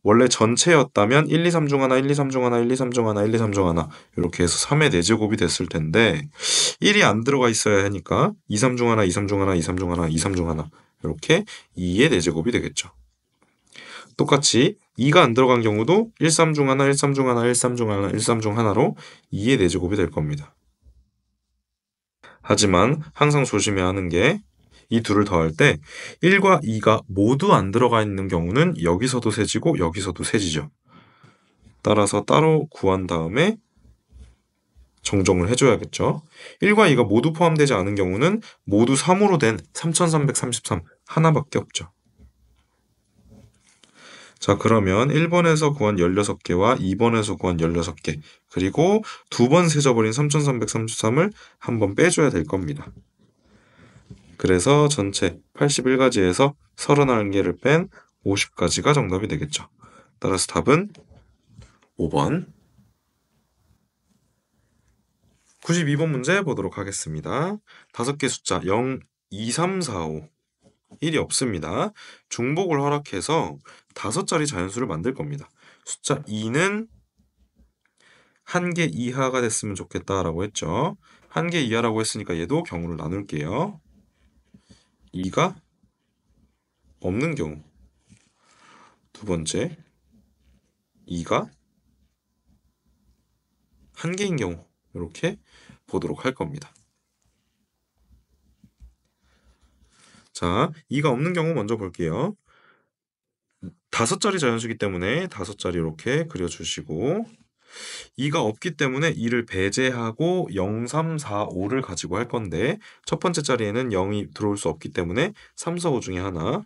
원래 전체였다면 1, 2, 3 중 하나, 1, 2, 3 중 하나, 1, 2, 3 중 하나, 1, 2, 3 중 하나 이렇게 해서 3의 4제곱이 됐을 텐데 1이 안 들어가 있어야 하니까 2, 3 중 하나, 2, 3 중 하나, 2, 3 중 하나, 2, 3 중 하나 이렇게 2의 4제곱이 되겠죠. 똑같이 2가 안 들어간 경우도 1, 3 중 하나, 1, 3 중 하나, 1, 3 중 하나, 1, 3 중 하나로 2의 4제곱이 될 겁니다. 하지만 항상 조심해야 하는 게 이 둘을 더할 때 1과 2가 모두 안 들어가 있는 경우는 여기서도 세지고 여기서도 세지죠. 따라서 따로 구한 다음에 정정을 해줘야겠죠. 1과 2가 모두 포함되지 않은 경우는 모두 3으로 된 3333 하나밖에 없죠. 자, 그러면 1번에서 구한 16개와 2번에서 구한 16개 그리고 2번 세져버린 3333을 한번 빼줘야 될 겁니다. 그래서 전체 81가지에서 31개를 뺀 50가지가 정답이 되겠죠. 따라서 답은 5번. 92번 문제 보도록 하겠습니다. 5개 숫자 0, 2, 3, 4, 5 1이 없습니다. 중복을 허락해서 5자리 자연수를 만들 겁니다. 숫자 2는 1개 이하가 됐으면 좋겠다라고 했죠. 1개 이하라고 했으니까 얘도 경우를 나눌게요. 2가 없는 경우. 두 번째, 2가 1개인 경우. 이렇게 보도록 할 겁니다. 자, 2가 없는 경우 먼저 볼게요. 5자리 자연수기 때문에 5자리 이렇게 그려주시고 2가 없기 때문에 2를 배제하고 0, 3, 4, 5를 가지고 할 건데 첫 번째 자리에는 0이 들어올 수 없기 때문에 3, 4, 5 중에 하나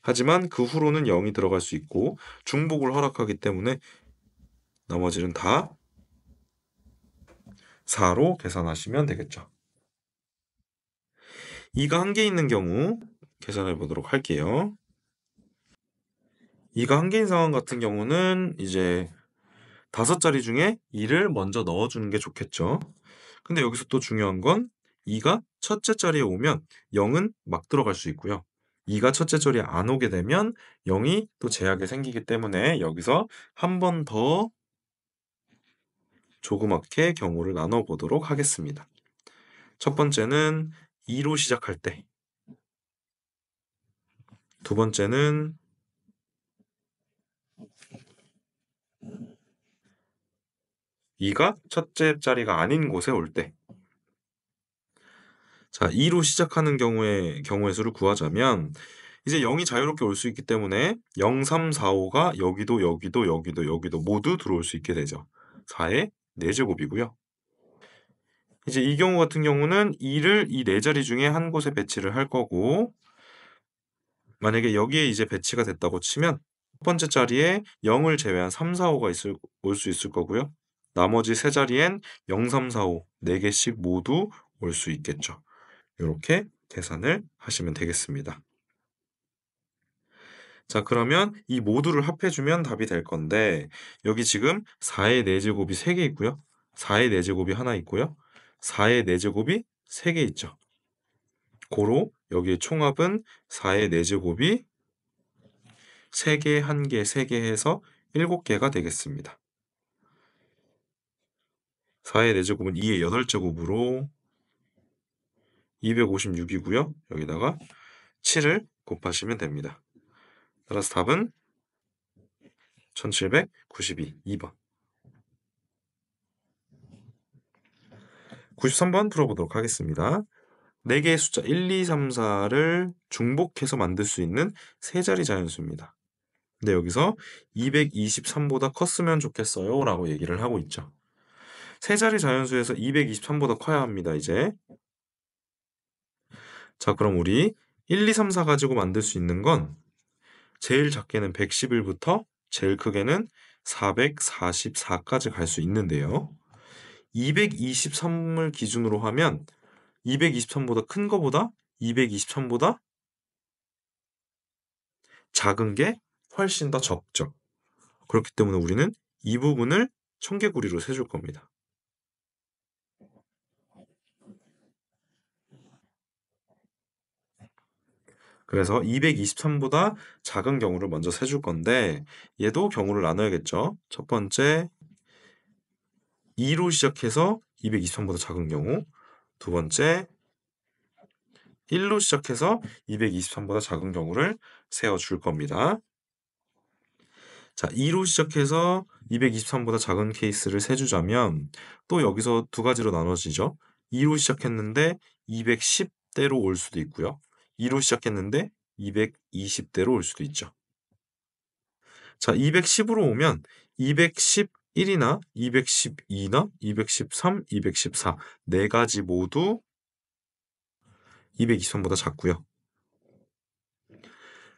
하지만 그 후로는 0이 들어갈 수 있고 중복을 허락하기 때문에 나머지는 다 4로 계산하시면 되겠죠. 2가 한 개 있는 경우 계산해 보도록 할게요. 2가 한 개인 상황 같은 경우는 이제 5자리 중에 2를 먼저 넣어주는 게 좋겠죠. 근데 여기서 또 중요한 건 2가 첫째 자리에 오면 0은 막 들어갈 수 있고요. 2가 첫째 자리에 안 오게 되면 0이 또 제약이 생기기 때문에 여기서 한 번 더 조그맣게 경우를 나눠보도록 하겠습니다. 첫 번째는 2로 시작할 때, 두 번째는 2가 첫째 자리가 아닌 곳에 올 때. 자, 2로 시작하는 경우의 수를 구하자면 이제 0이 자유롭게 올 수 있기 때문에 0, 3, 4, 5가 여기도 여기도 여기도 여기도 모두 들어올 수 있게 되죠. 4의 4제곱이고요. 이제 이 경우 같은 경우는 2를 이 4자리 중에 한 곳에 배치를 할 거고 만약에 여기에 이제 배치가 됐다고 치면 첫 번째 자리에 0을 제외한 3, 4, 5가 올 수 있을 거고요. 나머지 세 자리엔 0, 3, 4, 5 4개씩 모두 올 수 있겠죠. 이렇게 계산을 하시면 되겠습니다. 자, 그러면 이 모두를 합해주면 답이 될 건데 여기 지금 4의 4제곱이 3개 있고요. 4의 4제곱이 하나 있고요. 4의 4제곱이 3개 있죠. 고로 여기의 총합은 4의 4제곱이 3개, 1개, 3개 해서 7개가 되겠습니다. 4의 4제곱은 2의 8제곱으로 256이고요. 여기다가 7을 곱하시면 됩니다. 따라서 답은 1792, 2번. 93번 풀어보도록 하겠습니다. 4개의 숫자 1, 2, 3, 4를 중복해서 만들 수 있는 세 자리 자연수입니다. 근데 여기서 223보다 컸으면 좋겠어요 라고 얘기를 하고 있죠. 세 자리 자연수에서 223보다 커야 합니다. 이제 자, 그럼 우리 1, 2, 3, 4 가지고 만들 수 있는 건 제일 작게는 111부터 제일 크게는 444까지 갈 수 있는데요. 223을 기준으로 하면 223보다 큰 거보다 223보다 작은 게 훨씬 더 적죠. 그렇기 때문에 우리는 이 부분을 청개구리로 세줄 겁니다. 그래서 223보다 작은 경우를 먼저 세줄 건데 얘도 경우를 나눠야겠죠. 첫 번째 2로 시작해서 223보다 작은 경우, 두 번째 1로 시작해서 223보다 작은 경우를 세워줄 겁니다. 자, 2로 시작해서 223보다 작은 케이스를 세주자면 또 여기서 두 가지로 나눠지죠. 2로 시작했는데 210대로 올 수도 있고요. 2로 시작했는데 220대로 올 수도 있죠. 자, 210으로 오면 211이나 212나 213, 214 네 가지 모두 223보다 작고요.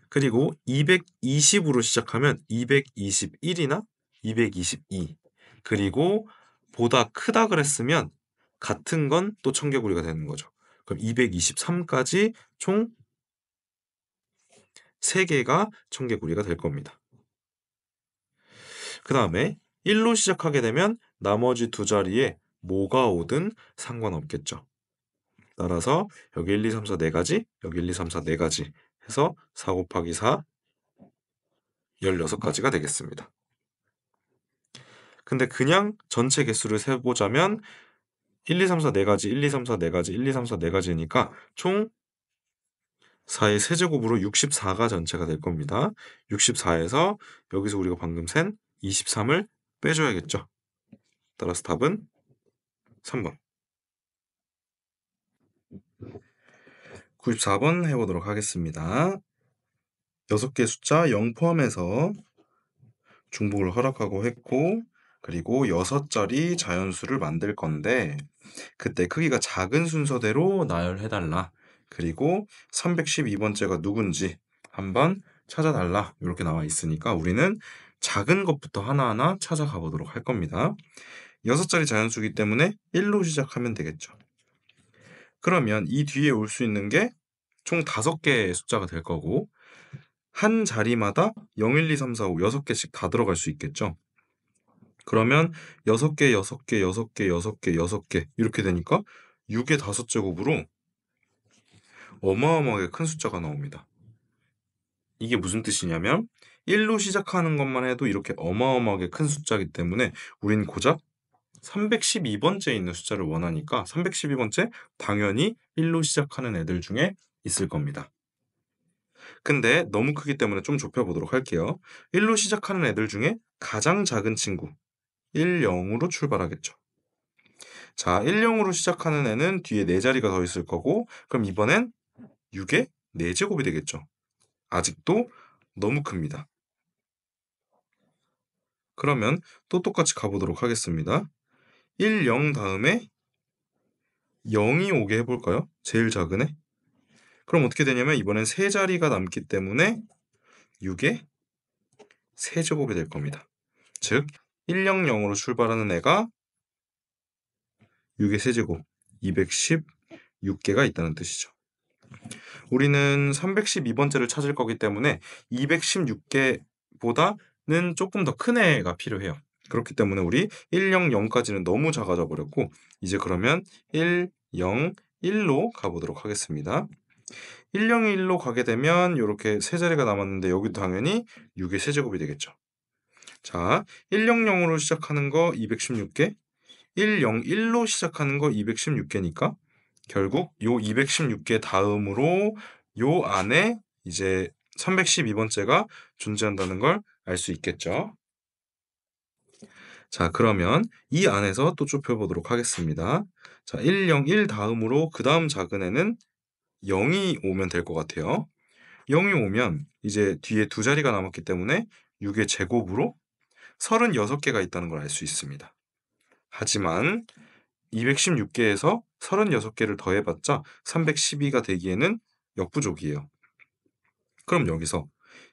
그리고 220으로 시작하면 221이나 222 그리고 보다 크다 그랬으면 같은 건 또 청개구리가 되는 거죠. 그럼 223까지 총 3개가 청개구리가 될 겁니다. 그 다음에 1로 시작하게 되면 나머지 두 자리에 뭐가 오든 상관없겠죠. 따라서 여기 1, 2, 3, 4 4가지, 여기 1, 2, 3, 4 4가지 해서 4 곱하기 4 16가지가 되겠습니다. 근데 그냥 전체 개수를 세보자면 1, 2, 3, 4 4가지, 1, 2, 3, 4 4가지, 1, 2, 3, 4 4가지니까 총 4의 세제곱으로 64가 전체가 될 겁니다. 64에서 여기서 우리가 방금 센 23을 빼줘야겠죠. 따라서 답은 3번. 94번 해보도록 하겠습니다. 6개 숫자 0 포함해서 중복을 허락하고 했고 그리고 6자리 자연수를 만들 건데 그때 크기가 작은 순서대로 나열해달라. 그리고 312번째가 누군지 한번 찾아달라 이렇게 나와 있으니까 우리는 작은 것부터 하나하나 찾아가 보도록 할 겁니다. 6자리 자연수이기 때문에 1로 시작하면 되겠죠. 그러면 이 뒤에 올 수 있는 게 총 5개의 숫자가 될 거고 한 자리마다 0, 1, 2, 3, 4, 5 6개씩 다 들어갈 수 있겠죠. 그러면 6개, 6개, 6개, 6개, 6개 이렇게 되니까 6의 5제곱으로 어마어마하게 큰 숫자가 나옵니다. 이게 무슨 뜻이냐면 1로 시작하는 것만 해도 이렇게 어마어마하게 큰 숫자이기 때문에 우린 고작 312번째에 있는 숫자를 원하니까 312번째 당연히 1로 시작하는 애들 중에 있을 겁니다. 근데 너무 크기 때문에 좀 좁혀보도록 할게요. 1로 시작하는 애들 중에 가장 작은 친구 1, 0으로 출발하겠죠. 자, 1, 0으로 시작하는 애는 뒤에 4자리가 더 있을 거고 그럼 이번엔 6의 4제곱이 되겠죠. 아직도 너무 큽니다. 그러면 또 똑같이 가보도록 하겠습니다. 1, 0 다음에 0이 오게 해볼까요? 제일 작은 애. 그럼 어떻게 되냐면 이번엔 3자리가 남기 때문에 6의 세제곱이 될 겁니다. 즉 1, 0, 0으로 출발하는 애가 6의 세제곱 216개가 있다는 뜻이죠. 우리는 312번째를 찾을 거기 때문에 216개보다는 조금 더 큰 애가 필요해요. 그렇기 때문에 우리 1, 0, 0까지는 너무 작아져 버렸고 이제 그러면 1, 0, 1로 가보도록 하겠습니다. 1, 0, 1로 가게 되면 이렇게 세 자리가 남았는데 여기도 당연히 6의 세제곱이 되겠죠. 자, 1, 0, 0으로 시작하는 거 216개, 1, 0, 1로 시작하는 거 216개니까 결국 요 216개 다음으로 요 안에 이제 312번째가 존재한다는 걸 알 수 있겠죠. 자, 그러면 이 안에서 또 좁혀보도록 하겠습니다. 자, 1, 0, 1 다음으로 그 다음 작은 애는 0이 오면 될 것 같아요. 0이 오면 이제 뒤에 2자리가 남았기 때문에 6의 제곱으로 36개가 있다는 걸 알 수 있습니다. 하지만 216개에서 36개를 더해봤자 312가 되기에는 역부족이에요. 그럼 여기서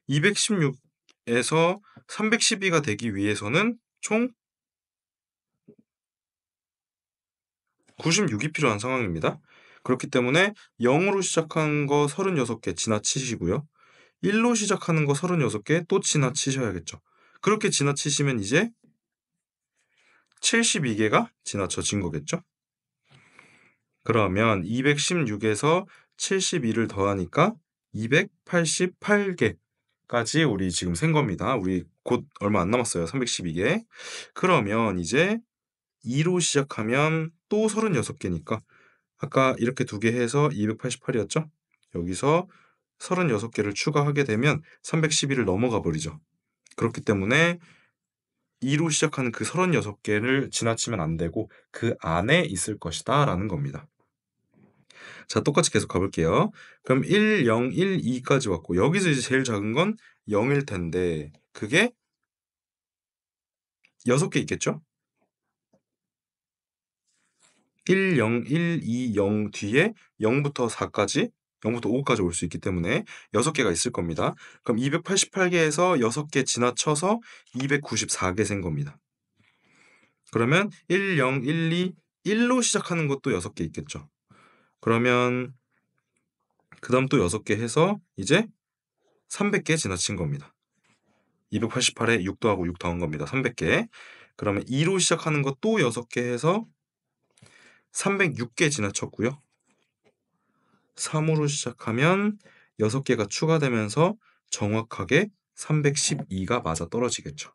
216에서 312가 되기 위해서는 총 96이 필요한 상황입니다. 그렇기 때문에 0으로 시작한 거 36개 지나치시고요. 1로 시작하는 거 36개 또 지나치셔야겠죠. 그렇게 지나치시면 이제 72개가 지나쳐진 거겠죠. 그러면 216에서 72를 더하니까 288개까지 우리 지금 센 겁니다. 우리 곧 얼마 안 남았어요. 312개. 그러면 이제 2로 시작하면 또 36개니까 아까 이렇게 2개 해서 288이었죠? 여기서 36개를 추가하게 되면 312를 넘어가 버리죠. 그렇기 때문에 2로 시작하는 그 36개를 지나치면 안 되고 그 안에 있을 것이다 라는 겁니다. 자, 똑같이 계속 가볼게요. 그럼 1, 0, 1, 2까지 왔고 여기서 이제 제일 작은 건 0일 텐데 그게 6개 있겠죠? 1, 0, 1, 2, 0 뒤에 0부터 4까지 0부터 5까지 올 수 있기 때문에 6개가 있을 겁니다. 그럼 288개에서 6개 지나쳐서 294개 센 겁니다. 그러면 1, 0, 1, 2, 1로 시작하는 것도 6개 있겠죠. 그러면 그 다음 또 6개 해서 이제 300개 지나친 겁니다. 288에 6 더하고 6 더한 겁니다. 300개. 그러면 2로 시작하는 것 또 6개 해서 306개 지나쳤고요. 3으로 시작하면 6개가 추가되면서 정확하게 312가 맞아 떨어지겠죠.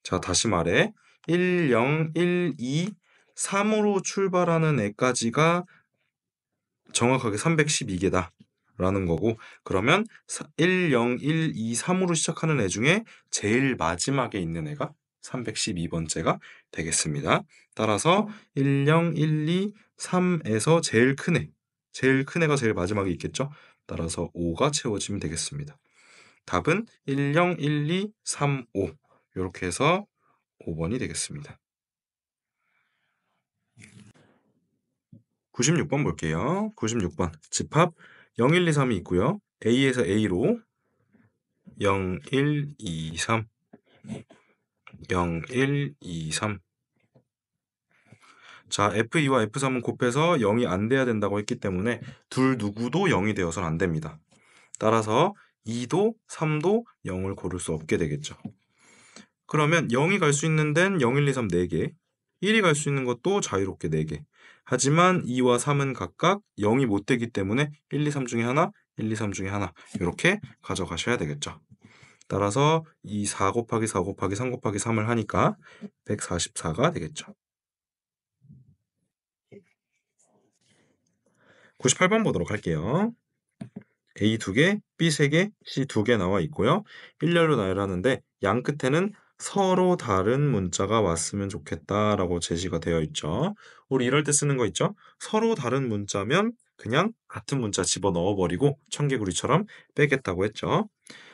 자, 다시 말해 1, 0, 1, 2, 3으로 출발하는 애까지가 정확하게 312개다 라는 거고 그러면 1, 0, 1, 2, 3으로 시작하는 애 중에 제일 마지막에 있는 애가 312번째가 되겠습니다. 따라서 1, 0, 1, 2, 3에서 제일 큰 애가 제일 마지막에 있겠죠. 따라서 5가 채워지면 되겠습니다. 답은 1, 0, 1, 2, 3, 5 이렇게 해서 5번이 되겠습니다. 96번 볼게요. 96번 집합 0, 1, 2, 3이 있고요. A에서 A로 0, 1, 2, 3 0, 1, 2, 3 자, F2와 F3은 곱해서 0이 안 돼야 된다고 했기 때문에 둘 누구도 0이 되어서는 안 됩니다. 따라서 2도 3도 0을 고를 수 없게 되겠죠. 그러면 0이 갈 수 있는 데는 0, 1, 2, 3 4개, 1이 갈 수 있는 것도 자유롭게 4개. 하지만 2와 3은 각각 0이 못 되기 때문에 1, 2, 3 중에 하나, 1, 2, 3 중에 하나 이렇게 가져가셔야 되겠죠. 따라서 이 4 곱하기 4 곱하기 3 곱하기 3을 하니까 144가 되겠죠. 98번 보도록 할게요. A 2개, B 3개, C 2개 나와 있고요. 일렬로 나열하는데 양 끝에는 서로 다른 문자가 왔으면 좋겠다라고 제시가 되어 있죠. 우리 이럴 때 쓰는 거 있죠? 서로 다른 문자면 그냥 같은 문자 집어넣어 버리고 청개구리처럼 빼겠다고 했죠.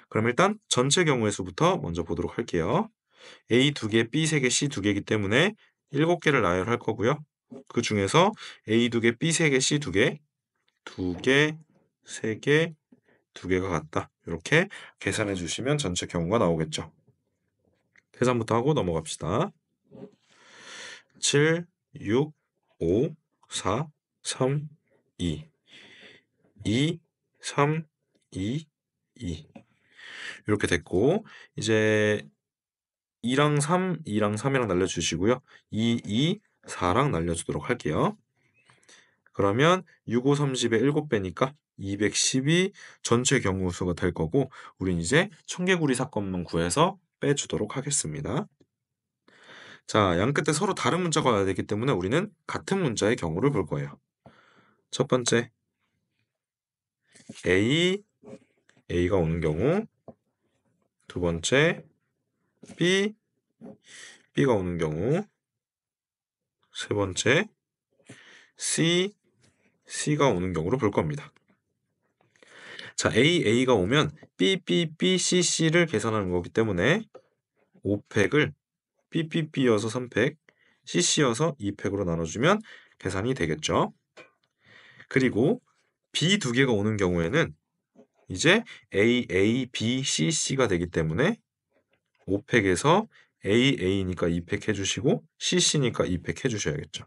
그럼 일단 전체 경우의 수부터 먼저 보도록 할게요. A 2개, B 3개, C 2개이기 때문에 7개를 나열할 거고요. 그 중에서 A 2개, B 3개, C 2개, 2개, 3개, 2개가 같다. 이렇게 계산해 주시면 전체 경우가 나오겠죠. 계산부터 하고 넘어갑시다. 7, 6, 5, 4, 3, 2 2, 3, 2, 2 이렇게 됐고 이제 2랑 3, 2랑 3이랑 날려주시고요. 2, 2, 4랑 날려주도록 할게요. 그러면 6, 5, 30의 7배니까 212 전체 경우 수가 될 거고 우린 이제 청개구리 사건만 구해서 빼주도록 하겠습니다. 자, 양 끝에 서로 다른 문자가 와야 되기 때문에 우리는 같은 문자의 경우를 볼 거예요. 첫 번째 A가 오는 경우, 두 번째 B가 오는 경우, 세 번째 C가 오는 경우를 볼 겁니다. 자, A가 오면 B, C를 계산하는 거기 때문에 5팩을 B여서 3팩, CC여서 2팩으로 나눠주면 계산이 되겠죠. 그리고 B 2개가 오는 경우에는 이제 A, B, C가 되기 때문에 5팩에서 A니까 2팩 해주시고 CC니까 2팩 해주셔야겠죠.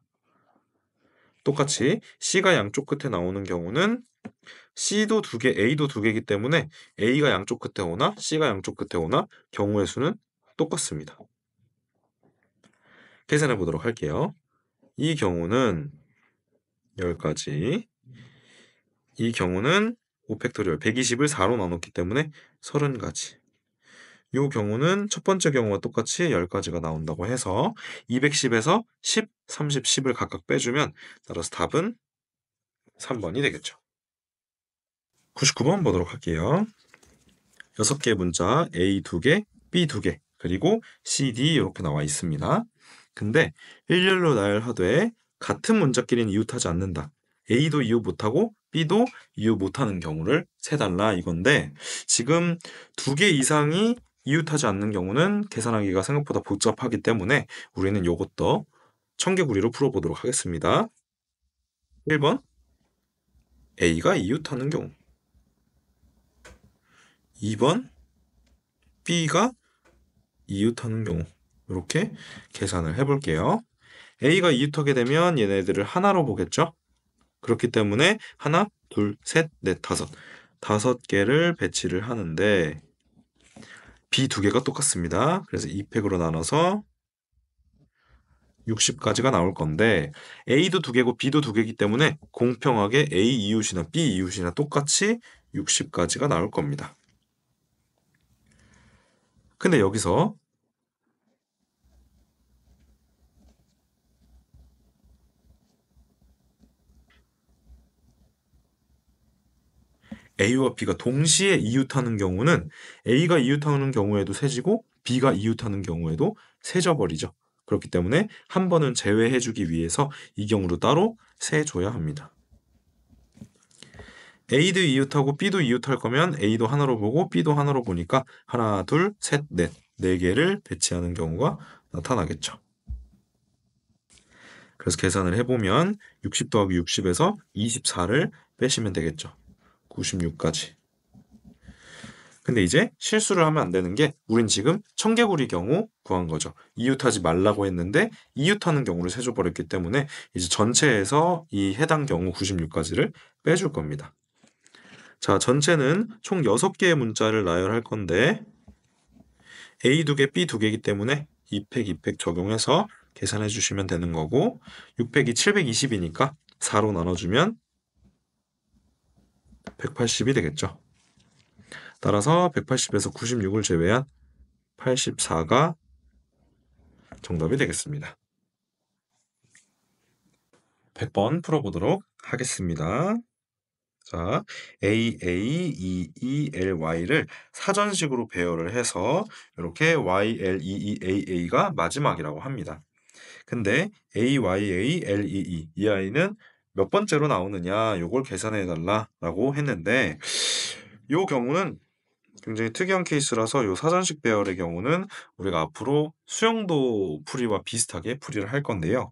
똑같이 C가 양쪽 끝에 나오는 경우는 C도 2개, A도 2개이기 때문에 A가 양쪽 끝에 오나 C가 양쪽 끝에 오나 경우의 수는 똑같습니다. 계산해 보도록 할게요. 이 경우는 10가지, 이 경우는 5팩토리얼 120을 4로 나눴기 때문에 30가지. 이 경우는 첫 번째 경우와 똑같이 10가지가 나온다고 해서 210에서 10, 30, 10을 각각 빼주면 따라서 답은 3번이 되겠죠. 99번 보도록 할게요. 6개의 문자 A 2개, B 2개, 그리고 C, D 이렇게 나와 있습니다. 근데 일렬로 나열하되 같은 문자끼리는 이웃하지 않는다. A도 이웃 못하고 B도 이웃 못하는 경우를 세달라 이건데 지금 2개 이상이 이웃하지 않는 경우는 계산하기가 생각보다 복잡하기 때문에 우리는 이것도 청개구리로 풀어보도록 하겠습니다. 1번 A가 이웃하는 경우, 2번 B가 이웃하는 경우 이렇게 계산을 해볼게요. A가 이웃하게 되면 얘네들을 하나로 보겠죠? 그렇기 때문에 하나, 둘, 셋, 넷, 다섯 개를 배치를 하는데 B 2개가 똑같습니다. 그래서 2팩으로 나눠서 60가지가 나올 건데 A도 2개고 B도 2개이기 때문에 공평하게 A 이웃이나 B 이웃이나 똑같이 60가지가 나올 겁니다. 근데 여기서 A와 B가 동시에 이웃하는 경우는 A가 이웃하는 경우에도 세지고 B가 이웃하는 경우에도 세져버리죠. 그렇기 때문에 한 번은 제외해주기 위해서 이 경우로 따로 세줘야 합니다. A도 이웃하고 B도 이웃할 거면 A도 하나로 보고 B도 하나로 보니까 하나, 둘, 셋, 넷, 4개를 배치하는 경우가 나타나겠죠. 그래서 계산을 해보면 60 더하기 60에서 24를 빼시면 되겠죠. 96까지. 근데 이제 실수를 하면 안 되는 게 우린 지금 청개구리 경우 구한 거죠. 이웃하지 말라고 했는데 이웃하는 경우를 세줘 버렸기 때문에 이제 전체에서 이 해당 경우 96가지를 빼줄 겁니다. 자, 전체는 총 6개의 문자를 나열할 건데 A 2개, B 2개이기 때문에 2팩, 2팩 적용해서 계산해 주시면 되는 거고 6팩이 720이니까 4로 나눠주면 180이 되겠죠. 따라서 180에서 96을 제외한 84가 정답이 되겠습니다. 100번 풀어보도록 하겠습니다. 자, A, A, E, E, L, Y를 사전식으로 배열을 해서 이렇게 Y, L, E, E, A, A가 마지막이라고 합니다. 근데 A, Y, A, L, E, E 이 아이는 몇 번째로 나오느냐 요걸 계산해 달라고 했는데 요 경우는 굉장히 특이한 케이스라서 요 사전식 배열의 경우는 우리가 앞으로 수영도 풀이와 비슷하게 풀이를 할 건데요.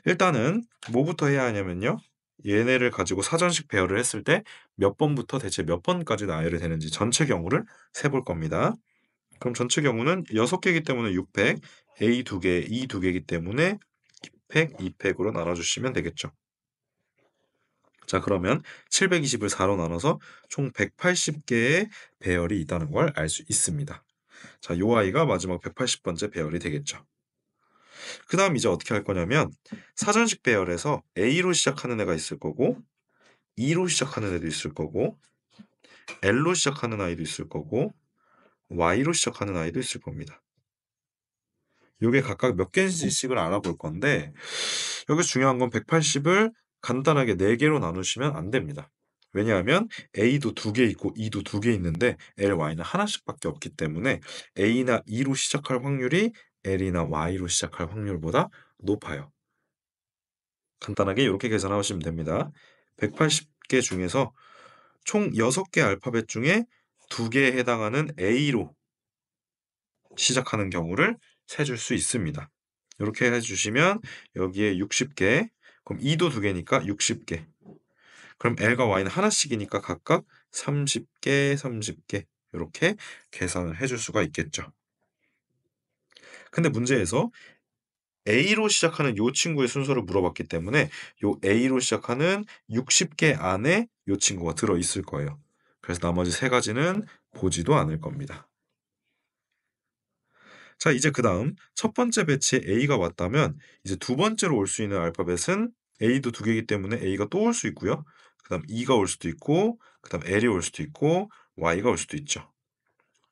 일단은 뭐부터 해야 하냐면요. 얘네를 가지고 사전식 배열을 했을 때 몇 번부터 대체 몇 번까지 나열이 되는지 전체 경우를 세볼 겁니다. 그럼 전체 경우는 6개이기 때문에 6팩, A 2개, E 2개이기 때문에 2팩, 2팩으로 나눠주시면 되겠죠. 자, 그러면 720을 4로 나눠서 총 180개의 배열이 있다는 걸 알 수 있습니다. 자, 요 아이가 마지막 180번째 배열이 되겠죠. 그 다음 이제 어떻게 할 거냐면 사전식 배열에서 A로 시작하는 애가 있을 거고 E로 시작하는 애도 있을 거고 L로 시작하는 아이도 있을 거고 Y로 시작하는 아이도 있을 겁니다. 요게 각각 몇 개씩을 알아볼 건데 여기서 중요한 건 180을 간단하게 4개로 나누시면 안 됩니다. 왜냐하면 A도 2개 있고 E도 2개 있는데 L, Y는 하나씩밖에 없기 때문에 A나 E로 시작할 확률이 L이나 Y로 시작할 확률보다 높아요. 간단하게 이렇게 계산하시면 됩니다. 180개 중에서 총 6개 알파벳 중에 2개에 해당하는 A로 시작하는 경우를 세줄 수 있습니다. 이렇게 해주시면 여기에 60개, 그럼 E도 2개니까 60개. 그럼 L과 Y는 하나씩이니까 각각 30개, 30개 이렇게 계산을 해줄 수가 있겠죠. 근데 문제에서 A로 시작하는 요 친구의 순서를 물어봤기 때문에 요 A로 시작하는 60개 안에 요 친구가 들어있을 거예요. 그래서 나머지 3가지는 보지도 않을 겁니다. 자, 이제 그 다음 첫 번째 배치에 A가 왔다면 이제 두 번째로 올 수 있는 알파벳은 A도 2개이기 때문에 A가 또 올 수 있고요. 그 다음 E가 올 수도 있고 그 다음 L이 올 수도 있고 Y가 올 수도 있죠.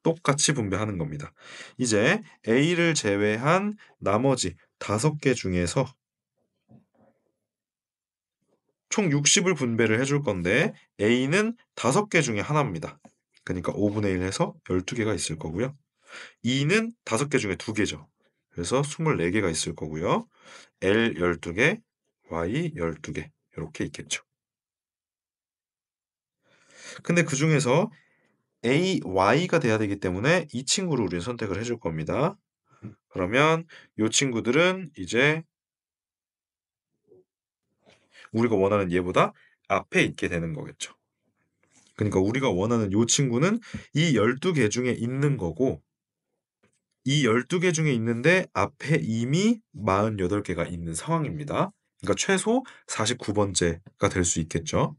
똑같이 분배하는 겁니다. 이제 A를 제외한 나머지 5개 중에서 총 60을 분배를 해줄 건데 A는 5개 중에 하나입니다. 그러니까 5분의 1 해서 12개가 있을 거고요. E는 5개 중에 2개죠. 그래서 24개가 있을 거고요. L 12개, Y 12개 이렇게 있겠죠. 근데 그 중에서 A, Y가 돼야 되기 때문에 이 친구를 우리는 선택을 해줄 겁니다. 그러면 이 친구들은 이제 우리가 원하는 얘보다 앞에 있게 되는 거겠죠. 그러니까 우리가 원하는 이 친구는 이 12개 중에 있는 거고 이 12개 중에 있는데 앞에 이미 48개가 있는 상황입니다. 그러니까 최소 49번째가 될 수 있겠죠.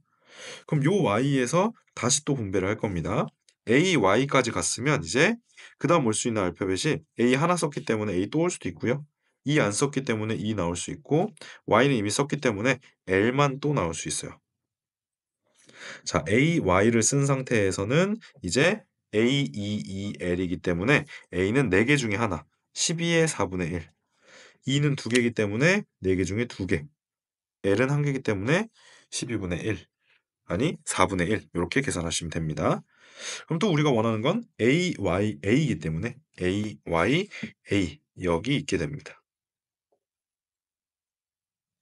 그럼 요 y에서 다시 또 분배를 할 겁니다. a, y까지 갔으면 이제 그 다음 올 수 있는 알파벳이 a 하나 썼기 때문에 a 또 올 수도 있고요. e 안 썼기 때문에 e 나올 수 있고 y는 이미 썼기 때문에 l만 또 나올 수 있어요. 자, a, y를 쓴 상태에서는 이제 a, e, e, l이기 때문에 a는 4개 중에 하나, 12의 4분의 1. e는 2개이기 때문에 4개 중에 2개. l은 1개이기 때문에 12분의 1. 아니 4분의 1 이렇게 계산하시면 됩니다. 그럼 또 우리가 원하는 건 A, Y, A이기 때문에 A, Y, A 여기 있게 됩니다.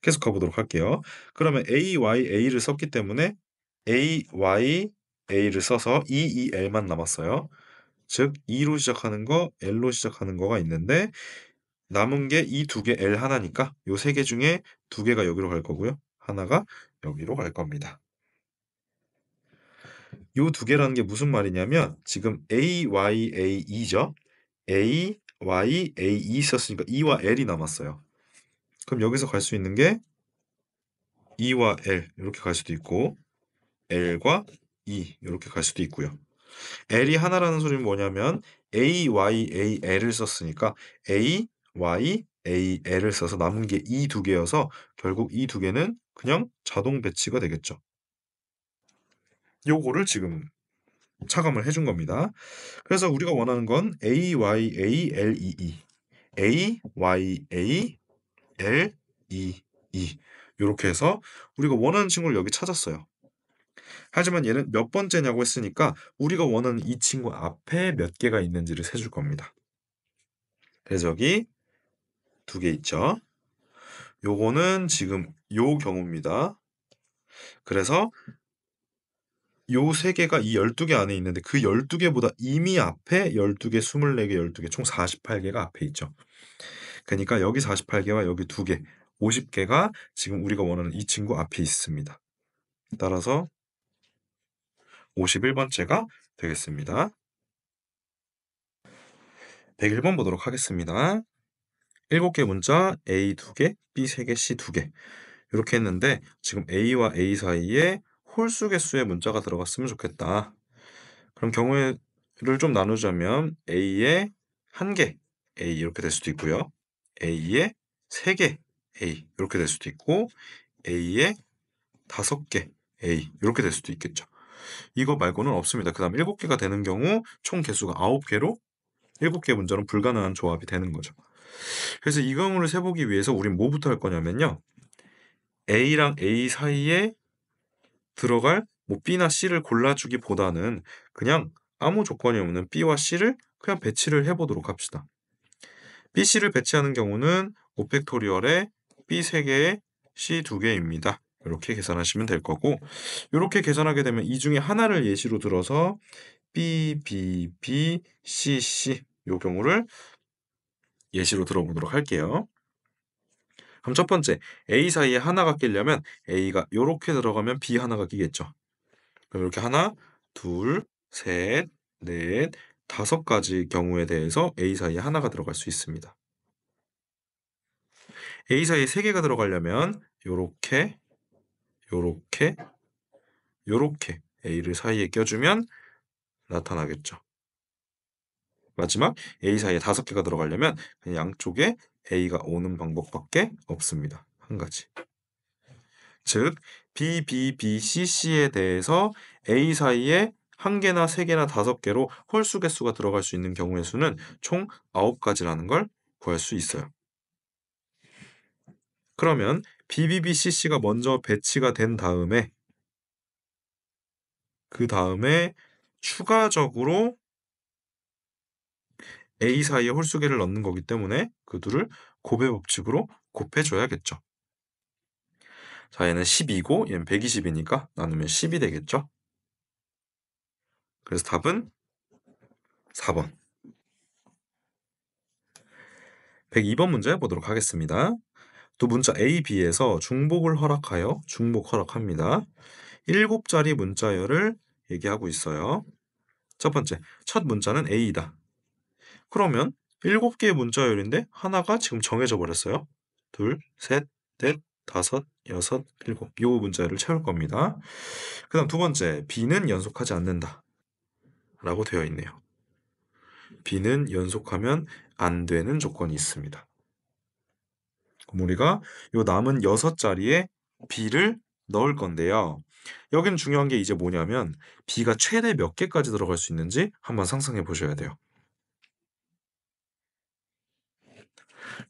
계속 가보도록 할게요. 그러면 A, Y, A를 썼기 때문에 A, Y, A를 써서 E, E, L만 남았어요. 즉 E로 시작하는 거, L로 시작하는 거가 있는데 남은 게 이 2개 L 하나니까 요 3개 중에 2개가 여기로 갈 거고요. 하나가 여기로 갈 겁니다. 요 두 개라는 게 무슨 말이냐면 지금 A, Y, A, E죠. A, Y, A, E 있었으니까 E와 L이 남았어요. 그럼 여기서 갈 수 있는 게 E와 L 이렇게 갈 수도 있고 L과 E 이렇게 갈 수도 있고요. L이 하나라는 소리는 뭐냐면 A, Y, A, L을 썼으니까 A, Y, A, L을 써서 남은 게 이 두 개여서 결국 이 두 개는 그냥 자동 배치가 되겠죠. 요거를 지금 차감을 해준 겁니다. 그래서 우리가 원하는 건 A, Y, A, L, E, E A, Y, A, L, E, E 이렇게 해서 우리가 원하는 친구를 여기 찾았어요. 하지만 얘는 몇 번째냐고 했으니까 우리가 원하는 이 친구 앞에 몇 개가 있는지를 세줄 겁니다. 그래서 여기 두 개 있죠. 요거는 지금 요 경우입니다. 그래서 요 세 개가 이 12개 안에 있는데 그 12개보다 이미 앞에 12개, 24개, 12개 총 48개가 앞에 있죠. 그러니까 여기 48개와 여기 2개, 50개가 지금 우리가 원하는 이 친구 앞에 있습니다. 따라서 51번째가 되겠습니다. 101번 보도록 하겠습니다. 7개 문자 A 2개, B 3개, C 2개 이렇게 했는데 지금 A와 A 사이에 홀수 개수의 문자가 들어갔으면 좋겠다. 그럼 경우를 좀 나누자면 A에 1개 A 이렇게 될 수도 있고요. A에 3개 A 이렇게 될 수도 있고 A에 5개 A 이렇게 될 수도 있겠죠. 이거 말고는 없습니다. 그 다음 7개가 되는 경우 총 개수가 9개로 7개 문자는 불가능한 조합이 되는 거죠. 그래서 이 경우를 세보기 위해서 우린 뭐부터 할 거냐면요. A랑 A 사이에 들어갈 뭐 B나 C를 골라주기보다는 그냥 아무 조건이 없는 B와 C를 그냥 배치를 해보도록 합시다. B, C를 배치하는 경우는 5팩토리얼에 B 3개에 C 2개입니다. 이렇게 계산하시면 될 거고 이렇게 계산하게 되면 이 중에 하나를 예시로 들어서 B, B, B, C, C 이 경우를 예시로 들어보도록 할게요. 그럼 첫 번째 A 사이에 하나가 끼려면 A가 이렇게 들어가면 B 하나가 끼겠죠. 그럼 이렇게 하나, 둘, 셋, 넷, 5가지 경우에 대해서 A 사이에 하나가 들어갈 수 있습니다. A 사이에 3개가 들어가려면 요렇게 요렇게 요렇게 A를 사이에 껴주면 나타나겠죠. 마지막 A 사이에 5개가 들어가려면 그냥 양쪽에 A가 오는 방법밖에 없습니다. 한 가지. 즉 B, B, B, C, C에 대해서 A 사이에 1개나 3개나 5개로 홀수 개수가 들어갈 수 있는 경우의 수는 총 9가지라는 걸 구할 수 있어요. 그러면 B, B, B, C, C가 먼저 배치가 된 다음에 그 다음에 추가적으로 A 사이에 홀수개를 넣는 거기 때문에 그 둘을 곱의 법칙으로 곱해줘야겠죠. 자, 얘는 12고 얘는 120이니까 나누면 10이 되겠죠. 그래서 답은 4번. 102번 문제 보도록 하겠습니다. 두 문자 A, B에서 중복을 허락하여 중복 허락합니다. 7자리 문자열을 얘기하고 있어요. 첫 번째, 첫 문자는 A이다. 그러면 7개의 문자열인데 하나가 지금 정해져 버렸어요. 둘, 셋, 넷, 5, 6, 7. 요 문자열을 채울 겁니다. 그 다음 두 번째, B는 연속하지 않는다. 라고 되어 있네요. B는 연속하면 안 되는 조건이 있습니다. 그럼 우리가 요 남은 6자리에 B를 넣을 건데요. 여기는 중요한 게 이제 뭐냐면 B가 최대 몇 개까지 들어갈 수 있는지 한번 상상해 보셔야 돼요.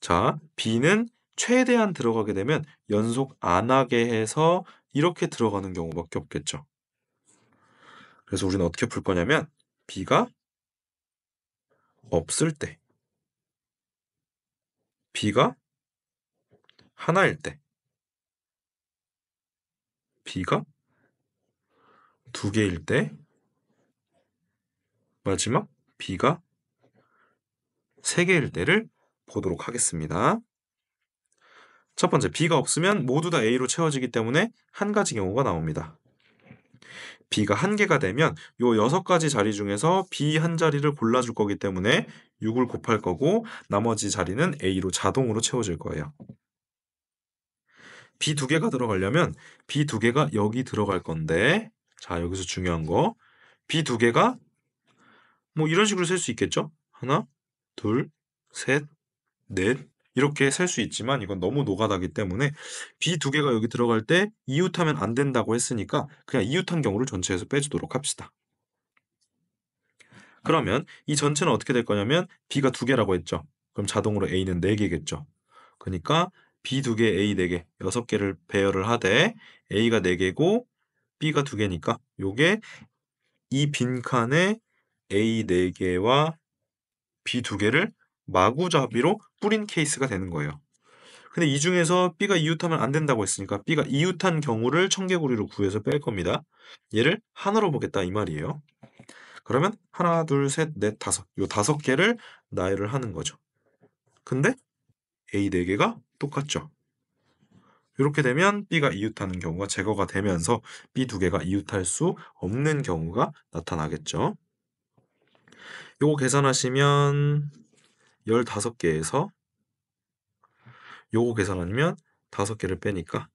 자, B는 최대한 들어가게 되면 연속 안 하게 해서 이렇게 들어가는 경우밖에 없겠죠. 그래서 우리는 어떻게 풀 거냐면 B가 없을 때, B가 하나일 때, B가 2개일 때, 마지막 B가 3개일 때를 보도록 하겠습니다. 첫 번째, B가 없으면 모두 다 A로 채워지기 때문에 한 가지 경우가 나옵니다. b가 1개가 되면 요 6가지 자리 중에서 b 한 자리를 골라줄 거기 때문에 6을 곱할 거고 나머지 자리는 a로 자동으로 채워질 거예요. b 2개가 들어가려면 b 2개가 여기 들어갈 건데 자 여기서 중요한 거 b 2개가 뭐 이런 식으로 셀 수 있겠죠? 하나, 둘, 셋, 넷 이렇게 셀 수 있지만 이건 너무 노가다기 때문에 b 2개가 여기 들어갈 때 이웃하면 안 된다고 했으니까 그냥 이웃한 경우를 전체에서 빼주도록 합시다. 그러면 이 전체는 어떻게 될 거냐면 b가 2개라고 했죠. 그럼 자동으로 a는 4개겠죠. 그러니까 b 2개, a 4개, 6개를 배열을 하되 a가 4개고 b가 2개니까 요게 이 빈칸에 a 4개와 b 2개를 마구잡이로 뿌린 케이스가 되는 거예요. 근데 이 중에서 b가 이웃하면 안 된다고 했으니까 b가 이웃한 경우를 청개구리로 구해서 뺄 겁니다. 얘를 하나로 보겠다 이 말이에요. 그러면 하나, 둘, 셋, 넷, 다섯 요 5개를 나열을 하는 거죠. 근데 a 4개가 똑같죠. 이렇게 되면 b가 이웃하는 경우가 제거가 되면서 b 2개가 이웃할 수 없는 경우가 나타나겠죠. 요거 계산하시면 15개에서 요거 계산하면 5개를 빼니까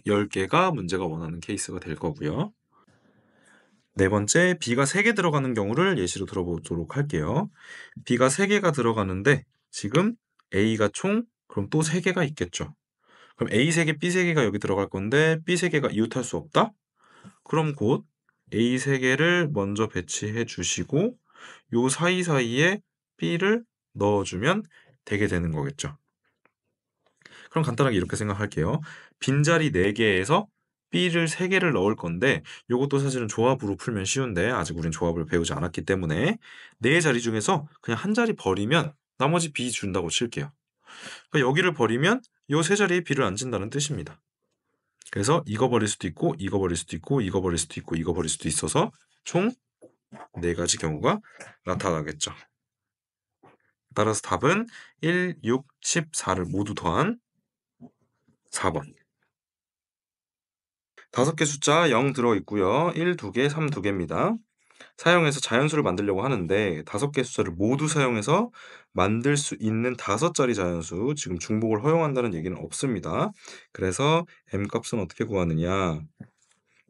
10개가 문제가 원하는 케이스가 될 거고요. 네 번째, b가 3개 들어가는 경우를 예시로 들어보도록 할게요. b가 3개가 들어가는데 지금 a가 총 그럼 또 3개가 있겠죠. 그럼 a 3개, b 3개가 여기 들어갈 건데 b 3개가 이웃할 수 없다? 그럼 곧 a 3개를 먼저 배치해 주시고 요 사이사이에 b를 넣어주면 되게 되는 거겠죠. 그럼 간단하게 이렇게 생각할게요. 빈자리 4개에서 b를 3개를 넣을 건데 요것도 사실은 조합으로 풀면 쉬운데 아직 우린 조합을 배우지 않았기 때문에 4자리 중에서 그냥 한 자리 버리면 나머지 b 준다고 칠게요. 그러니까 여기를 버리면 요 3자리에 b를 안 준다는 뜻입니다. 그래서 이거 버릴 수도 있고 이거 버릴 수도 있고 이거 버릴 수도 있고 이거 버릴 수도 있어서 총 4가지 경우가 나타나겠죠. 따라서 답은 1, 6, 14를 모두 더한 4번. 5개 숫자 0 들어있고요. 1, 2개, 3, 2개입니다. 사용해서 자연수를 만들려고 하는데 5개 숫자를 모두 사용해서 만들 수 있는 5자리 자연수, 지금 중복을 허용한다는 얘기는 없습니다. 그래서 m값은 어떻게 구하느냐?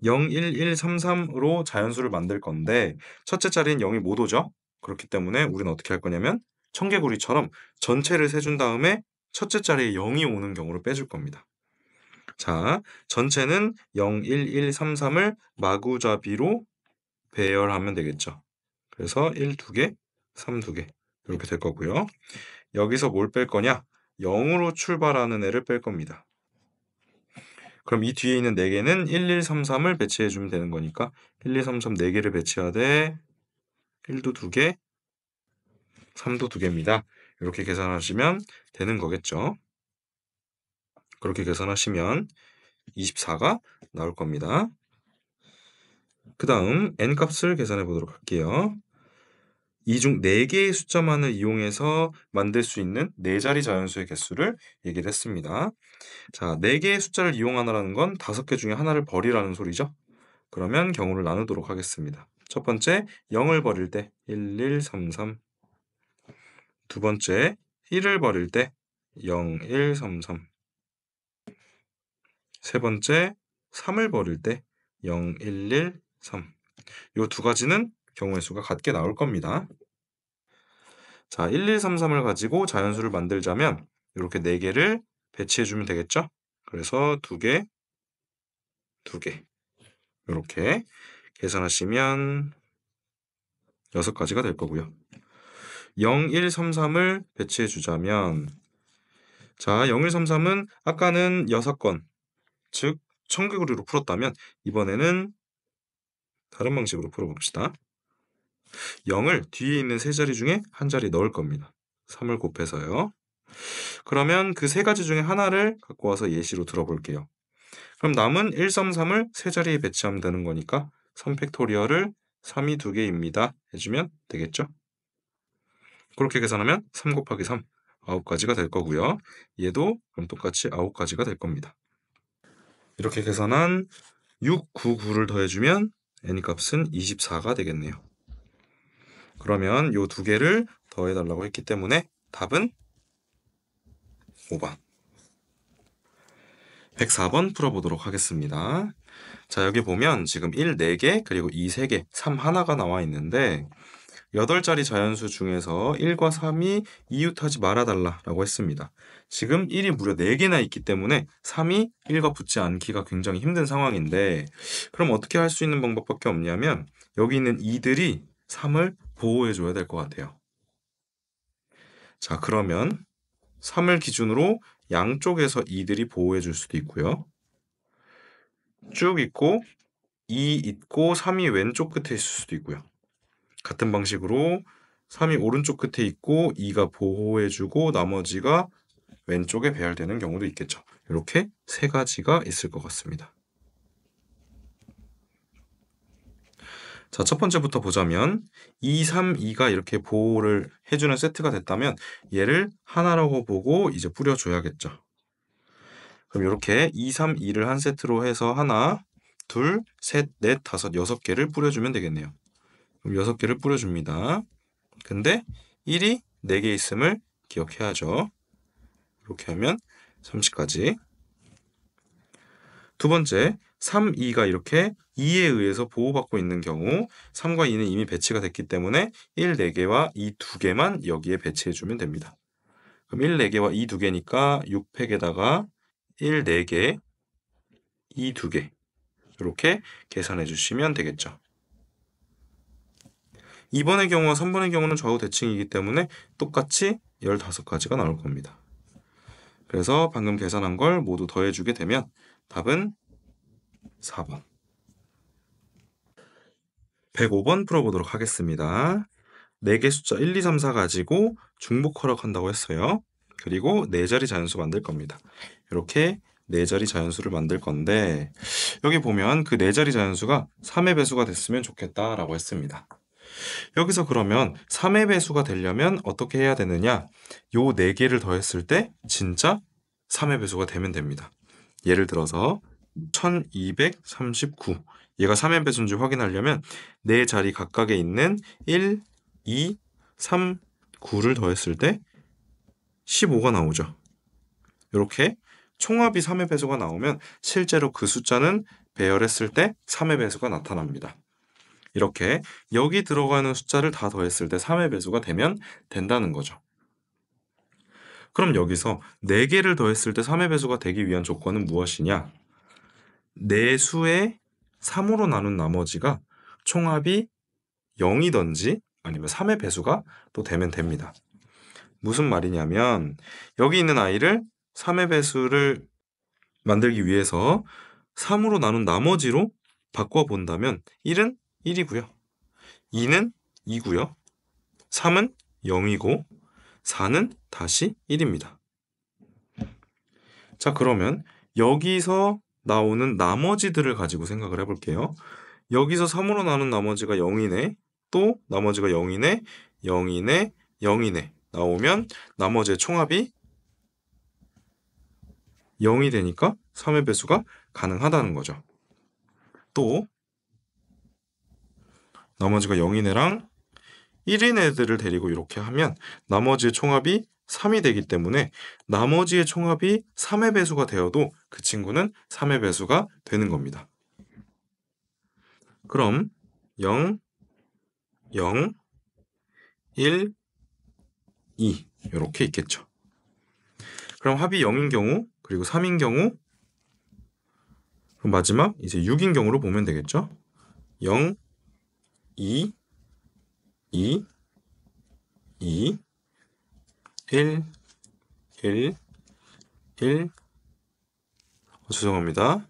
0, 1, 1, 3, 3으로 자연수를 만들 건데 첫째 자리는 0이 못 오죠? 그렇기 때문에 우리는 어떻게 할 거냐면 청개구리처럼 전체를 세준 다음에 첫째 자리에 0이 오는 경우를 빼줄 겁니다. 자, 전체는 0, 1, 1, 3, 3을 마구잡이로 배열하면 되겠죠. 그래서 1, 2개, 3, 2개 이렇게 될 거고요. 여기서 뭘 뺄 거냐? 0으로 출발하는 애를 뺄 겁니다. 그럼 이 뒤에 있는 4개는 1, 1, 3, 3을 배치해 주면 되는 거니까 1, 2, 3, 3 4개를 배치하되 1도 2개, 3도 2개입니다. 이렇게 계산하시면 되는 거겠죠. 그렇게 계산하시면 24가 나올 겁니다. 그 다음 n값을 계산해 보도록 할게요. 이 중 4개의 숫자만을 이용해서 만들 수 있는 4자리 자연수의 개수를 얘기를 했습니다. 자, 4개의 숫자를 이용하라는 건 5개 중에 하나를 버리라는 소리죠. 그러면 경우를 나누도록 하겠습니다. 첫 번째 0을 버릴 때 1, 1, 3, 3. 두 번째 1을 버릴 때 0, 1, 3, 3. 세 번째 3을 버릴 때 0, 1, 1, 3. 이 두 가지는 경우의 수가 같게 나올 겁니다. 자, 1, 1, 3, 3을 가지고 자연수를 만들자면 이렇게 4개를 배치해 주면 되겠죠? 그래서 2개, 2개 이렇게 계산하시면 6가지가 될 거고요. 0, 1, 3, 3을 배치해 주자면 자, 0, 1, 3, 3은 아까는 6건, 즉 청개구리로 풀었다면 이번에는 다른 방식으로 풀어봅시다. 0을 뒤에 있는 세 자리 중에 한 자리 넣을 겁니다. 3을 곱해서요. 그러면 그 3가지 중에 하나를 갖고 와서 예시로 들어볼게요. 그럼 남은 1, 3, 3을 세 자리에 배치하면 되는 거니까 3팩토리얼을 3이 2개입니다. 해주면 되겠죠? 그렇게 계산하면 3 곱하기 3, 9가지가 될 거고요. 얘도 그럼 똑같이 9가지가 될 겁니다. 이렇게 계산한 6, 9, 9를 더해주면 n 값은 24가 되겠네요. 그러면 요 두 개를 더해달라고 했기 때문에 답은 5번. 104번 풀어보도록 하겠습니다. 자, 여기 보면 지금 1 4개, 그리고 2 3개, 3 하나가 나와 있는데 8자리 자연수 중에서 1과 3이 이웃하지 말아달라고 했습니다. 지금 1이 무려 4개나 있기 때문에 3이 1과 붙지 않기가 굉장히 힘든 상황인데, 그럼 어떻게 할 수 있는 방법밖에 없냐면 여기 있는 2들이 3을 보호해줘야 될 것 같아요. 자, 그러면 3을 기준으로 양쪽에서 2들이 보호해줄 수도 있고요. 쭉 있고 2 있고 3이 왼쪽 끝에 있을 수도 있고요. 같은 방식으로 3이 오른쪽 끝에 있고 2가 보호해주고 나머지가 왼쪽에 배열되는 경우도 있겠죠. 이렇게 세 가지가 있을 것 같습니다. 자, 첫 번째부터 보자면 2, 3, 2가 이렇게 보호를 해주는 세트가 됐다면 얘를 하나라고 보고 이제 뿌려줘야겠죠. 그럼 이렇게 2, 3, 2를 한 세트로 해서 하나, 둘, 셋, 넷, 다섯, 6개를 뿌려주면 되겠네요. 그럼 6개를 뿌려줍니다. 근데 1이 4개 있음을 기억해야죠. 이렇게 하면 30까지. 두 번째, 3, 2가 이렇게 2에 의해서 보호받고 있는 경우 3과 2는 이미 배치가 됐기 때문에 1, 4개와 2, 2개만 여기에 배치해주면 됩니다. 그럼 1, 4개와 2, 2개니까 6팩에다가 1, 4개, 2, 2개 이렇게 계산해 주시면 되겠죠. 2번의 경우와 3번의 경우는 좌우 대칭이기 때문에 똑같이 15가지가 나올 겁니다. 그래서 방금 계산한 걸 모두 더해주게 되면 답은 4번. 105번 풀어보도록 하겠습니다. 4개 숫자 1, 2, 3, 4 가지고 중복 허락한다고 했어요. 그리고 4자리 자연수 만들 겁니다. 이렇게 4자리 자연수를 만들 건데 여기 보면 그 4자리 자연수가 3의 배수가 됐으면 좋겠다라고 했습니다. 여기서 그러면 3의 배수가 되려면 어떻게 해야 되느냐? 요 4개를 더했을 때 진짜 3의 배수가 되면 됩니다. 예를 들어서 1239 얘가 3의 배수인지 확인하려면 4자리 각각에 있는 1, 2, 3, 9를 더했을 때 15가 나오죠. 이렇게 총합이 3의 배수가 나오면 실제로 그 숫자는 배열했을 때 3의 배수가 나타납니다. 이렇게 여기 들어가는 숫자를 다 더했을 때 3의 배수가 되면 된다는 거죠. 그럼 여기서 4개를 더했을 때 3의 배수가 되기 위한 조건은 무엇이냐? 4수의 3으로 나눈 나머지가 총합이 0이든지 아니면 3의 배수가 또 되면 됩니다. 무슨 말이냐면 여기 있는 아이를 3의 배수를 만들기 위해서 3으로 나눈 나머지로 바꿔본다면 1은 1이고요. 2는 2고요. 3은 0이고 4는 다시 1입니다. 자, 그러면 여기서 나오는 나머지들을 가지고 생각을 해볼게요. 여기서 3으로 나눈 나머지가 0이네. 또 나머지가 0이네. 0이네. 0이네. 나오면 나머지의 총합이 0이 되니까 3의 배수가 가능하다는 거죠. 또 나머지가 0인 애랑 1인 애들을 데리고 이렇게 하면 나머지의 총합이 3이 되기 때문에 나머지의 총합이 3의 배수가 되어도 그 친구는 3의 배수가 되는 겁니다. 그럼 0, 0, 1, 2 이렇게 있겠죠. 그럼 합이 0인 경우 그리고 3인 경우 그럼 마지막 이제 6인 경우로 보면 되겠죠. 0, 2, 2, 2, 1, 1, 1 죄송합니다.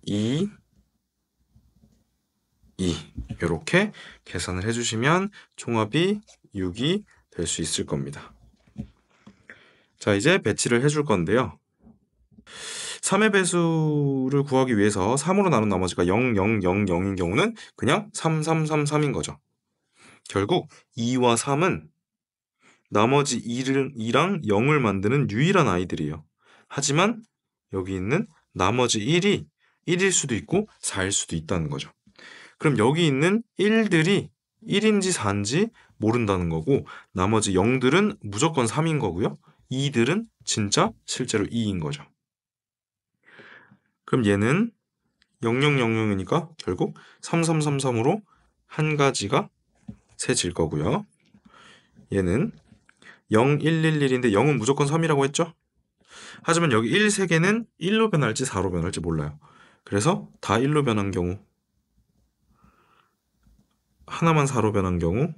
2, 2 이렇게 계산을 해주시면 총합이 6이 될 수 있을 겁니다. 자, 이제 배치를 해줄 건데요. 3의 배수를 구하기 위해서 3으로 나눈 나머지가 0, 0, 0, 0인 경우는 그냥 3, 3, 3, 3인 거죠. 결국 2와 3은 나머지 2랑 0을 만드는 유일한 아이들이에요. 하지만 여기 있는 나머지 1이 1일 수도 있고 4일 수도 있다는 거죠. 그럼 여기 있는 1들이 1인지 4인지 모른다는 거고 나머지 0들은 무조건 3인 거고요. 2들은 진짜 실제로 2인 거죠. 그럼 얘는 0000이니까 결국 3333으로 한 가지가 세질 거고요. 얘는 0111인데 0은 무조건 3이라고 했죠? 하지만 여기 1 3개는 1로 변할지 4로 변할지 몰라요. 그래서 다 1로 변한 경우, 하나만 4로 변한 경우,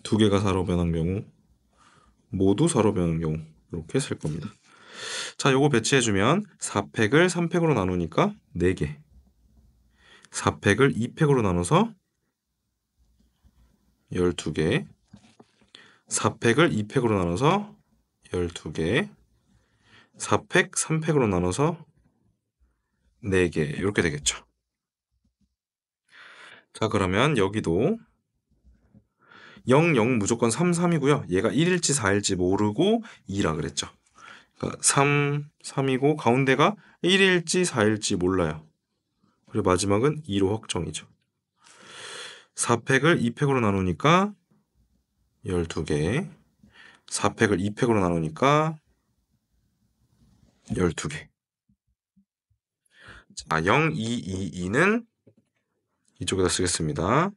두 개가 4로 변한 경우, 모두 4로 변한 경우 이렇게 쓸 겁니다. 자, 요거 배치해주면 4팩을 3팩으로 나누니까 4개, 4팩을 2팩으로 나눠서 12개, 4팩을 2팩으로 나눠서 12개, 4팩 3팩으로 나눠서 4개 이렇게 되겠죠. 자, 그러면 여기도 0, 0 무조건 3, 3이고요. 얘가 1일지 4일지 모르고 2라 그랬죠. 그러니까 3, 3이고 가운데가 1일지 4일지 몰라요. 그리고 마지막은 2로 확정이죠. 4팩을 2팩으로 나누니까 12개, 4팩을 2팩으로 나누니까 12개. 자, 0, 2, 2, 2는 이쪽에다 쓰겠습니다.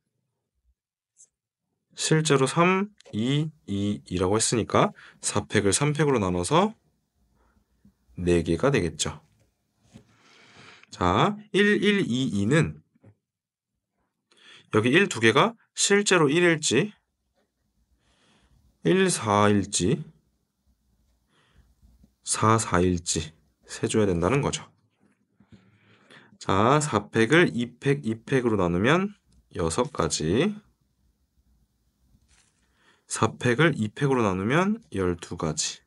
실제로 3, 2, 2, 2라고 했으니까 4팩을 3팩으로 나눠서 4개가 되겠죠. 자, 1, 1, 2, 2는 여기 1, 2개가 실제로 1일지 1, 4일지 4, 4일지 세줘야 된다는 거죠. 자, 4팩을 2팩, 2팩으로 나누면 6가지, 4팩을 2팩으로 나누면 12가지,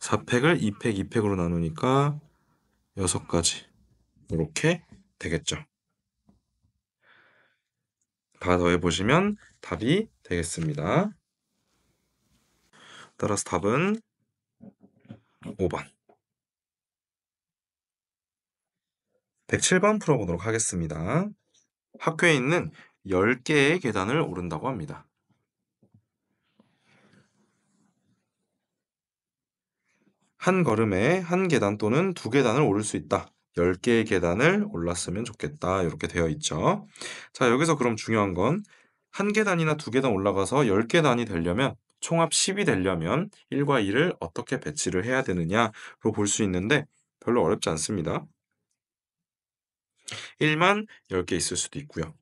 4팩을 2팩, 2팩으로 나누니까 6가지 이렇게 되겠죠. 다 더해보시면 답이 되겠습니다. 따라서 답은 5번. 107번 풀어보도록 하겠습니다. 학교에 있는 10개의 계단을 오른다고 합니다. 한 걸음에 한 계단 또는 두 계단을 오를 수 있다. 10개의 계단을 올랐으면 좋겠다. 이렇게 되어 있죠. 자, 여기서 그럼 중요한 건 한 계단이나 두 계단 올라가서 10계단이 되려면 총합 10이 되려면 1과 2를 어떻게 배치를 해야 되느냐로 볼 수 있는데 별로 어렵지 않습니다. 1만 10개 있을 수도 있고요.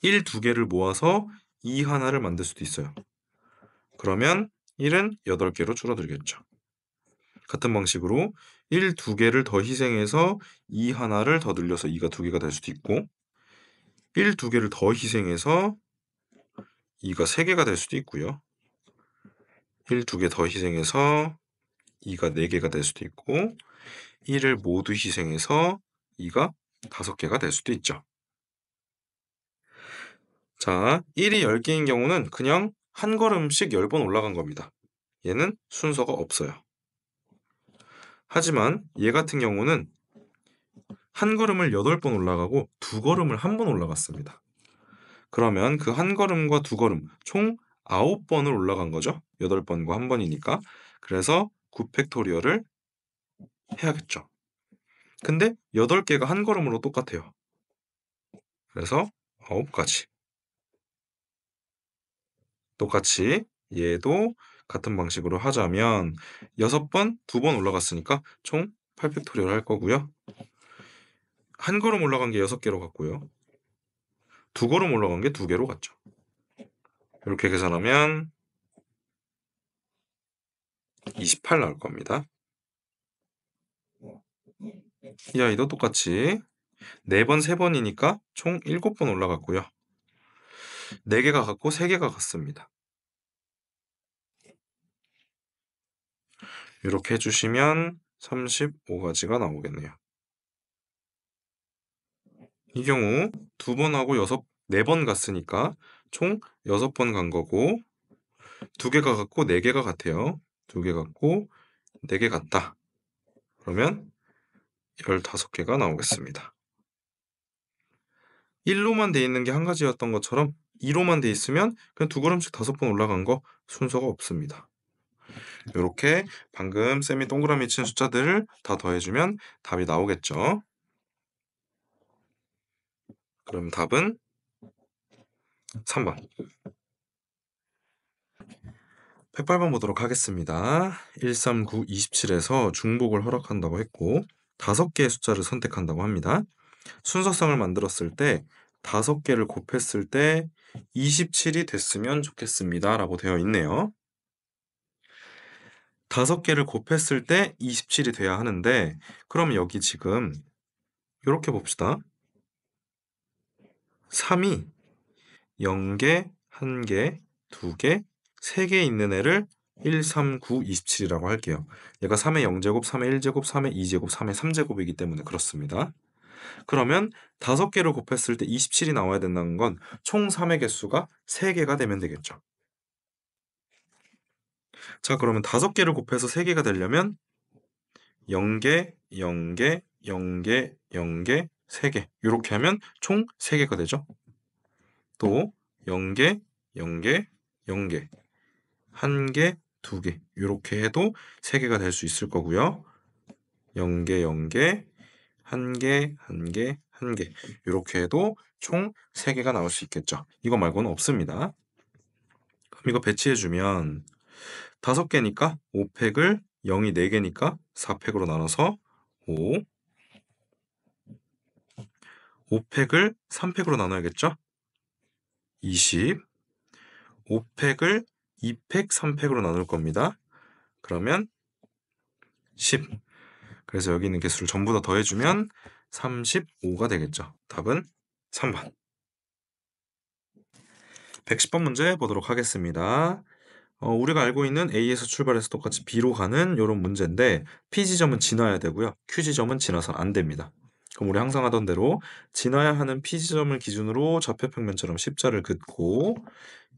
1, 2개를 모아서 2 하나를 만들 수도 있어요. 그러면 1은 8개로 줄어들겠죠. 같은 방식으로 1, 2개를 더 희생해서 2 하나를 더 늘려서 2가 2개가 될 수도 있고 1, 2개를 더 희생해서 2가 3개가 될 수도 있고요. 1, 2개 더 희생해서 2가 4개가 될 수도 있고 1을 모두 희생해서 2가 5개가 될 수도 있죠. 자, 1이 10개인 경우는 그냥 한 걸음씩 10번 올라간 겁니다. 얘는 순서가 없어요. 하지만 얘 같은 경우는 한 걸음을 8번 올라가고 두 걸음을 한 번 올라갔습니다. 그러면 그 한 걸음과 두 걸음 총 9번을 올라간 거죠. 8번과 한 번이니까. 그래서 9팩토리얼을 해야겠죠. 근데 8개가 한 걸음으로 똑같아요. 그래서 9가지. 똑같이 얘도 같은 방식으로 하자면 6번, 2번 올라갔으니까 총 8팩토리얼 할 거고요. 한 걸음 올라간 게 6개로 갔고요. 두 걸음 올라간 게 2개로 갔죠. 이렇게 계산하면 28 나올 겁니다. 이 아이도 똑같이 4번, 3번이니까 총 7번 올라갔고요. 4개가 갔고 3개가 갔습니다. 이렇게 해주시면 35가지가 나오겠네요. 이 경우 2번하고 4번 갔으니까 총 6번 간 거고 2개가 같고 4개가 같아요. 2개 같고 4개 같다. 그러면 15개가 나오겠습니다. 1로만 돼 있는 게 한 가지였던 것처럼 2로만 돼 있으면 그냥 2걸음씩 5번 올라간 거 순서가 없습니다. 요렇게 방금 쌤이 동그라미 친 숫자들을 다 더해주면 답이 나오겠죠. 그럼 답은 3번. 108번 보도록 하겠습니다. 139, 27에서 중복을 허락한다고 했고 5개의 숫자를 선택한다고 합니다. 순서상을 만들었을 때 5개를 곱했을 때 27이 됐으면 좋겠습니다. 라고 되어 있네요. 5개를 곱했을 때 27이 돼야 하는데 그럼 여기 지금 이렇게 봅시다. 3이 0개, 1개, 2개, 3개 있는 애를 1, 3, 9, 27이라고 할게요. 얘가 3의 0제곱, 3의 1제곱, 3의 2제곱, 3의 3제곱이기 때문에 그렇습니다. 그러면 5개를 곱했을 때 27이 나와야 된다는 건 총 3의 개수가 3개가 되면 되겠죠. 자, 그러면 5개를 곱해서 3개가 되려면 0개, 0개, 0개, 0개, 3개 이렇게 하면 총 3개가 되죠. 또 0개, 0개, 0개, 1개, 2개 이렇게 해도 3개가 될 수 있을 거고요. 0개, 0개, 1개, 1개, 1개 이렇게 해도 총 3개가 나올 수 있겠죠. 이거 말고는 없습니다. 그럼 이거 배치해주면 5개니까 5팩을 0이 4개니까 4팩으로 나눠서 5, 5팩을 3팩으로 나눠야겠죠? 20, 5팩을 2팩, 3팩으로 나눌 겁니다. 그러면 10. 그래서 여기 있는 개수를 전부 다 더해주면 35가 되겠죠. 답은 3번. 110번 문제 보도록 하겠습니다. 우리가 알고 있는 A에서 출발해서 똑같이 B로 가는 이런 문제인데 P 지점은 지나야 되고요. Q 지점은 지나선 안 됩니다. 그럼 우리 항상 하던 대로 지나야 하는 P 지점을 기준으로 좌표평면처럼 십자를 긋고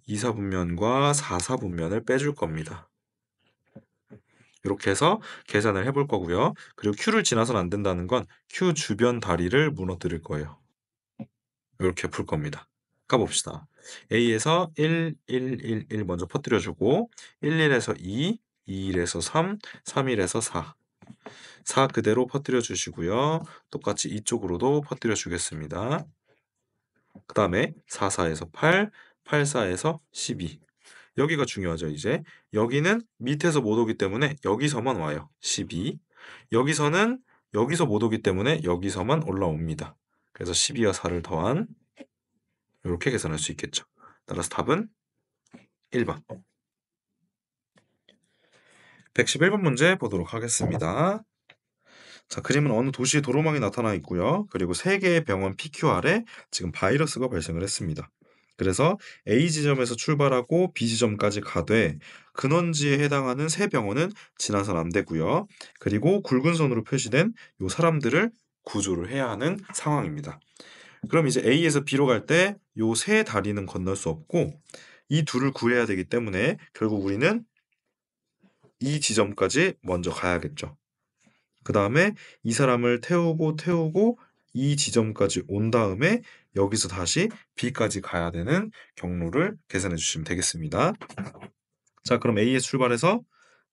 2사분면과 4사분면을 빼줄 겁니다. 이렇게 해서 계산을 해볼 거고요. 그리고 Q를 지나선 안 된다는 건 Q 주변 다리를 무너뜨릴 거예요. 이렇게 풀 겁니다. 가봅시다. A에서 1, 1, 1 먼저 퍼뜨려주고 1, 1에서 2, 2, 1에서 3, 3, 1에서 4 4 그대로 퍼뜨려 주시고요. 똑같이 이쪽으로도 퍼뜨려 주겠습니다. 그 다음에 4, 4에서 8, 8, 4에서 12 여기가 중요하죠. 이제 여기는 밑에서 못 오기 때문에 여기서만 와요. 12 여기서는 여기서 못 오기 때문에 여기서만 올라옵니다. 그래서 12와 4를 더한 이렇게 계산할 수 있겠죠. 따라서 답은 1번. 111번 문제 보도록 하겠습니다. 자, 그림은 어느 도시의 도로망이 나타나 있고요. 그리고 3개의 병원 PQR에 지금 바이러스가 발생을 했습니다. 그래서 A 지점에서 출발하고 B 지점까지 가되 근원지에 해당하는 3병원은 지나선 안 되고요. 그리고 굵은 선으로 표시된 이 사람들을 구조를 해야 하는 상황입니다. 그럼 이제 A에서 B로 갈 때 요 세 다리는 건널 수 없고 이 둘을 구해야 되기 때문에 결국 우리는 이 지점까지 먼저 가야겠죠. 그 다음에 이 사람을 태우고 이 지점까지 온 다음에 여기서 다시 B까지 가야 되는 경로를 계산해 주시면 되겠습니다. 자, 그럼 A에서 출발해서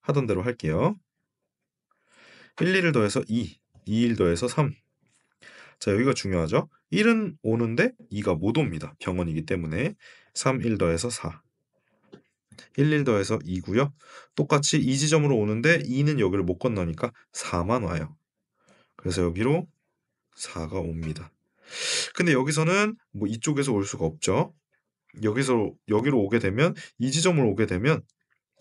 하던 대로 할게요. 1, 2를 더해서 2, 2, 1 더해서 3. 자, 여기가 중요하죠. 1은 오는데 2가 못 옵니다. 병원이기 때문에 3, 1 더해서 4. 1, 1 더해서 2고요. 똑같이 이 지점으로 오는데 2는 여기를 못 건너니까 4만 와요. 그래서 여기로 4가 옵니다. 근데 여기서는 뭐 이쪽에서 올 수가 없죠. 여기로 오게 되면 이 지점을 오게 되면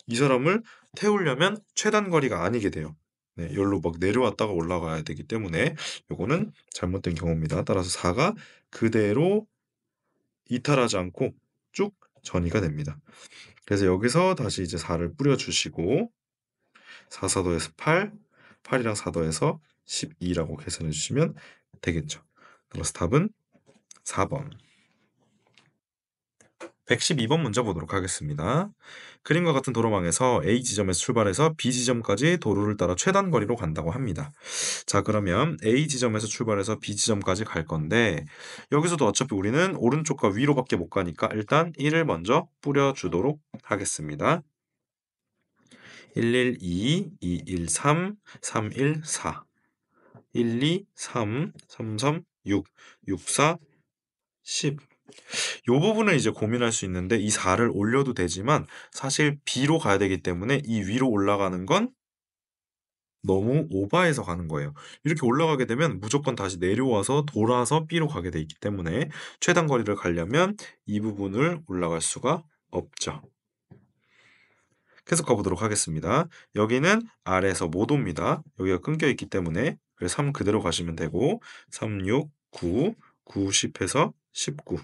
이 사람을 태우려면 최단 거리가 아니게 돼요. 네, 여기로 막 내려왔다가 올라가야 되기 때문에 요거는 잘못된 경우입니다. 따라서 4가 그대로 이탈하지 않고 쭉 전이가 됩니다. 그래서 여기서 다시 이제 4를 뿌려주시고 4, 4 더해서 8, 8이랑 4 더해서 12라고 계산해 주시면 되겠죠. 그래서 답은 4번. 112번 문제 보도록 하겠습니다. 그림과 같은 도로망에서 A 지점에서 출발해서 B 지점까지 도로를 따라 최단 거리로 간다고 합니다. 자, 그러면 A 지점에서 출발해서 B 지점까지 갈 건데 여기서도 어차피 우리는 오른쪽과 위로밖에 못 가니까 일단 1을 먼저 뿌려주도록 하겠습니다. 112, 213, 314, 12, 3, 33, 6, 64, 10. 요 부분을 이제 고민할 수 있는데 이 4를 올려도 되지만 사실 B로 가야 되기 때문에 이 위로 올라가는 건 너무 오버해서 가는 거예요. 이렇게 올라가게 되면 무조건 다시 내려와서 돌아서 B로 가게 돼 있기 때문에 최단 거리를 가려면 이 부분을 올라갈 수가 없죠. 계속 가보도록 하겠습니다. 여기는 아래에서 못 옵니다. 여기가 끊겨 있기 때문에 그래서 3 그대로 가시면 되고 3, 6, 9, 9, 10 해서 19.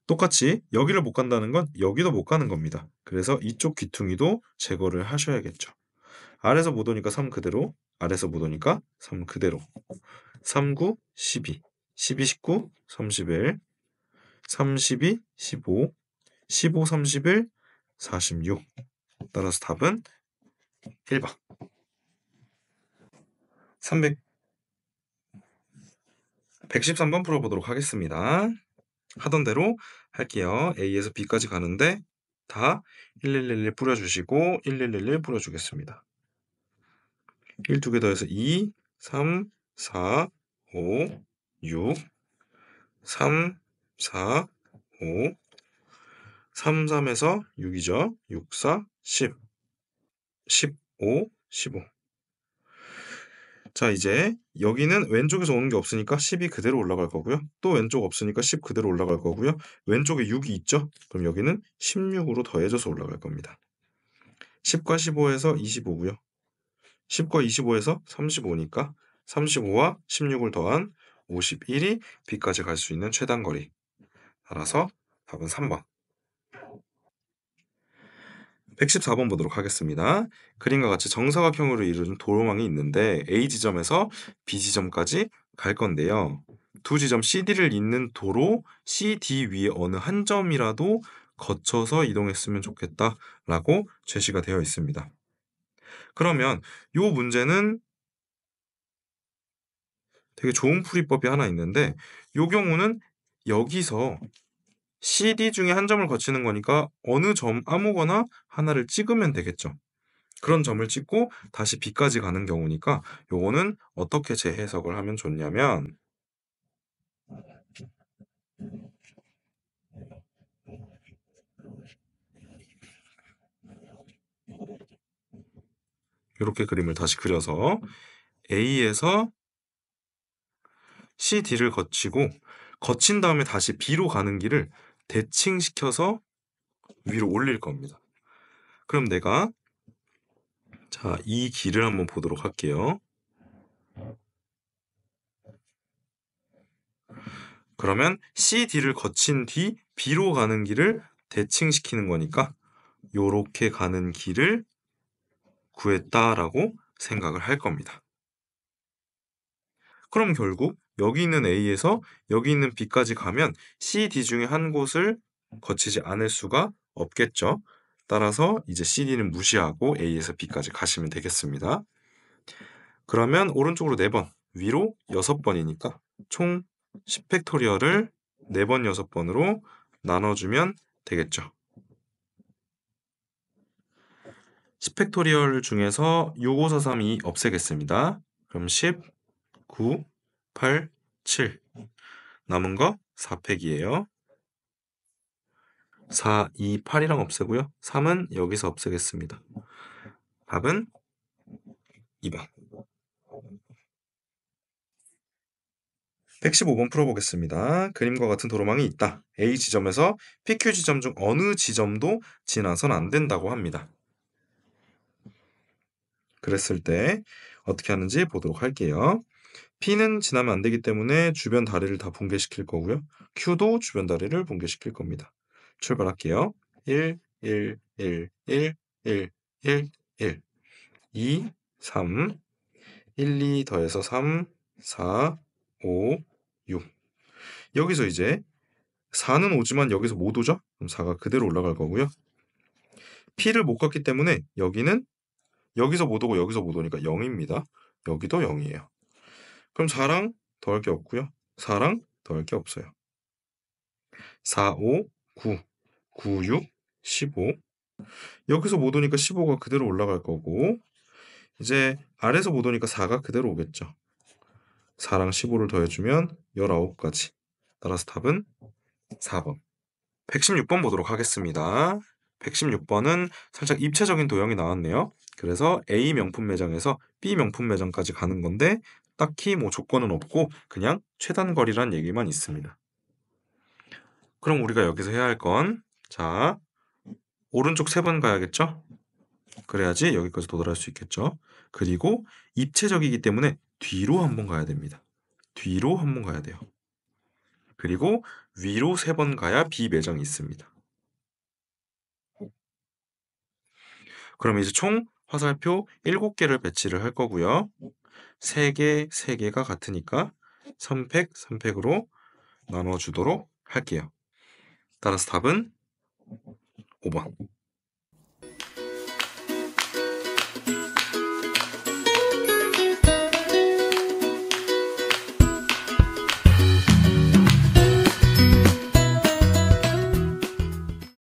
똑같이 여기를 못 간다는 건 여기도 못 가는 겁니다. 그래서 이쪽 귀퉁이도 제거를 하셔야겠죠. 아래에서 못 오니까 3 그대로, 아래에서 못 오니까 3 그대로. 3, 9, 12, 12, 19, 31, 32, 15, 15, 31, 46. 따라서 답은 1번. 113번 풀어보도록 하겠습니다. 하던 대로 할게요. A에서 B까지 가는데 다 1111 뿌려주시고 1111 뿌려주겠습니다. 1 두 개 더해서 2, 3, 4, 5, 6, 3, 4, 5, 3, 3에서 6이죠. 6, 4, 10, 15, 15. 자, 이제 여기는 왼쪽에서 오는 게 없으니까 10이 그대로 올라갈 거고요. 또 왼쪽 없으니까 10 그대로 올라갈 거고요. 왼쪽에 6이 있죠? 그럼 여기는 16으로 더해져서 올라갈 겁니다. 10과 15에서 25고요. 10과 25에서 35니까 35와 16을 더한 51이 B까지 갈 수 있는 최단 거리. 따라서 답은 3번. 114번 보도록 하겠습니다. 그림과 같이 정사각형으로 이루어진 도로망이 있는데 A 지점에서 B 지점까지 갈 건데요. 두 지점 CD를 잇는 도로 CD 위에 어느 한 점이라도 거쳐서 이동했으면 좋겠다라고 제시가 되어 있습니다. 그러면 이 문제는 되게 좋은 풀이법이 하나 있는데 이 경우는 여기서 CD 중에 한 점을 거치는 거니까 어느 점 아무거나 하나를 찍으면 되겠죠. 그런 점을 찍고 다시 B까지 가는 경우니까 요거는 어떻게 재해석을 하면 좋냐면 이렇게 그림을 다시 그려서 A에서 CD를 거치고 거친 다음에 다시 B로 가는 길을 대칭시켜서 위로 올릴 겁니다. 그럼 내가 자, 이 길을 한번 보도록 할게요. 그러면 CD를 거친 뒤 B로 가는 길을 대칭시키는 거니까 요렇게 가는 길을 구했다라고 생각을 할 겁니다. 그럼 결국 여기 있는 A에서 여기 있는 B까지 가면 CD 중에 한 곳을 거치지 않을 수가 없겠죠. 따라서 이제 CD는 무시하고 A에서 B까지 가시면 되겠습니다. 그러면 오른쪽으로 4번, 위로 6번이니까 총 10팩토리얼을 4번 6번으로 나눠주면 되겠죠. 10팩토리얼 중에서 6, 5, 4, 3, 2 없애겠습니다. 그럼 10, 9, 8, 7. 남은 거 4팩이에요. 4, 2, 8이랑 없애고요. 3은 여기서 없애겠습니다. 답은 2번. 115번 풀어보겠습니다. 그림과 같은 도로망이 있다. A 지점에서 PQ 지점 중 어느 지점도 지나선 안 된다고 합니다. 그랬을 때 어떻게 하는지 보도록 할게요. P는 지나면 안 되기 때문에 주변 다리를 다 붕괴시킬 거고요. Q도 주변 다리를 붕괴시킬 겁니다. 출발할게요. 1, 1, 1, 1, 1, 1, 1, 2, 3, 1, 2 더해서 3, 4, 5, 6. 여기서 이제 4는 오지만 여기서 못 오죠? 그럼 4가 그대로 올라갈 거고요. P를 못 갔기 때문에 여기는 여기서 못 오고 여기서 못 오니까 0입니다. 여기도 0이에요. 그럼 4랑 더할 게 없고요. 4랑 더할 게 없어요. 4, 5, 9, 9, 6, 15. 여기서 못 오니까 15가 그대로 올라갈 거고, 이제 아래에서 못 오니까 4가 그대로 오겠죠. 4랑 15를 더해주면 19가지. 따라서 답은 4번. 116번 보도록 하겠습니다. 116번은 살짝 입체적인 도형이 나왔네요. 그래서 A 명품 매장에서 B 명품 매장까지 가는 건데 딱히 뭐 조건은 없고 그냥 최단 거리란 얘기만 있습니다. 그럼 우리가 여기서 해야 할 건, 자, 오른쪽 3번 가야겠죠? 그래야지 여기까지 도달할 수 있겠죠? 그리고 입체적이기 때문에 뒤로 한번 가야 됩니다. 뒤로 한번 가야 돼요. 그리고 위로 3번 가야 B 매장이 있습니다. 그럼 이제 총 화살표 7개를 배치를 할 거고요. 3개, 3개가 같으니까 3팩, 3팩으로 나눠주도록 할게요. 따라서 답은 5번.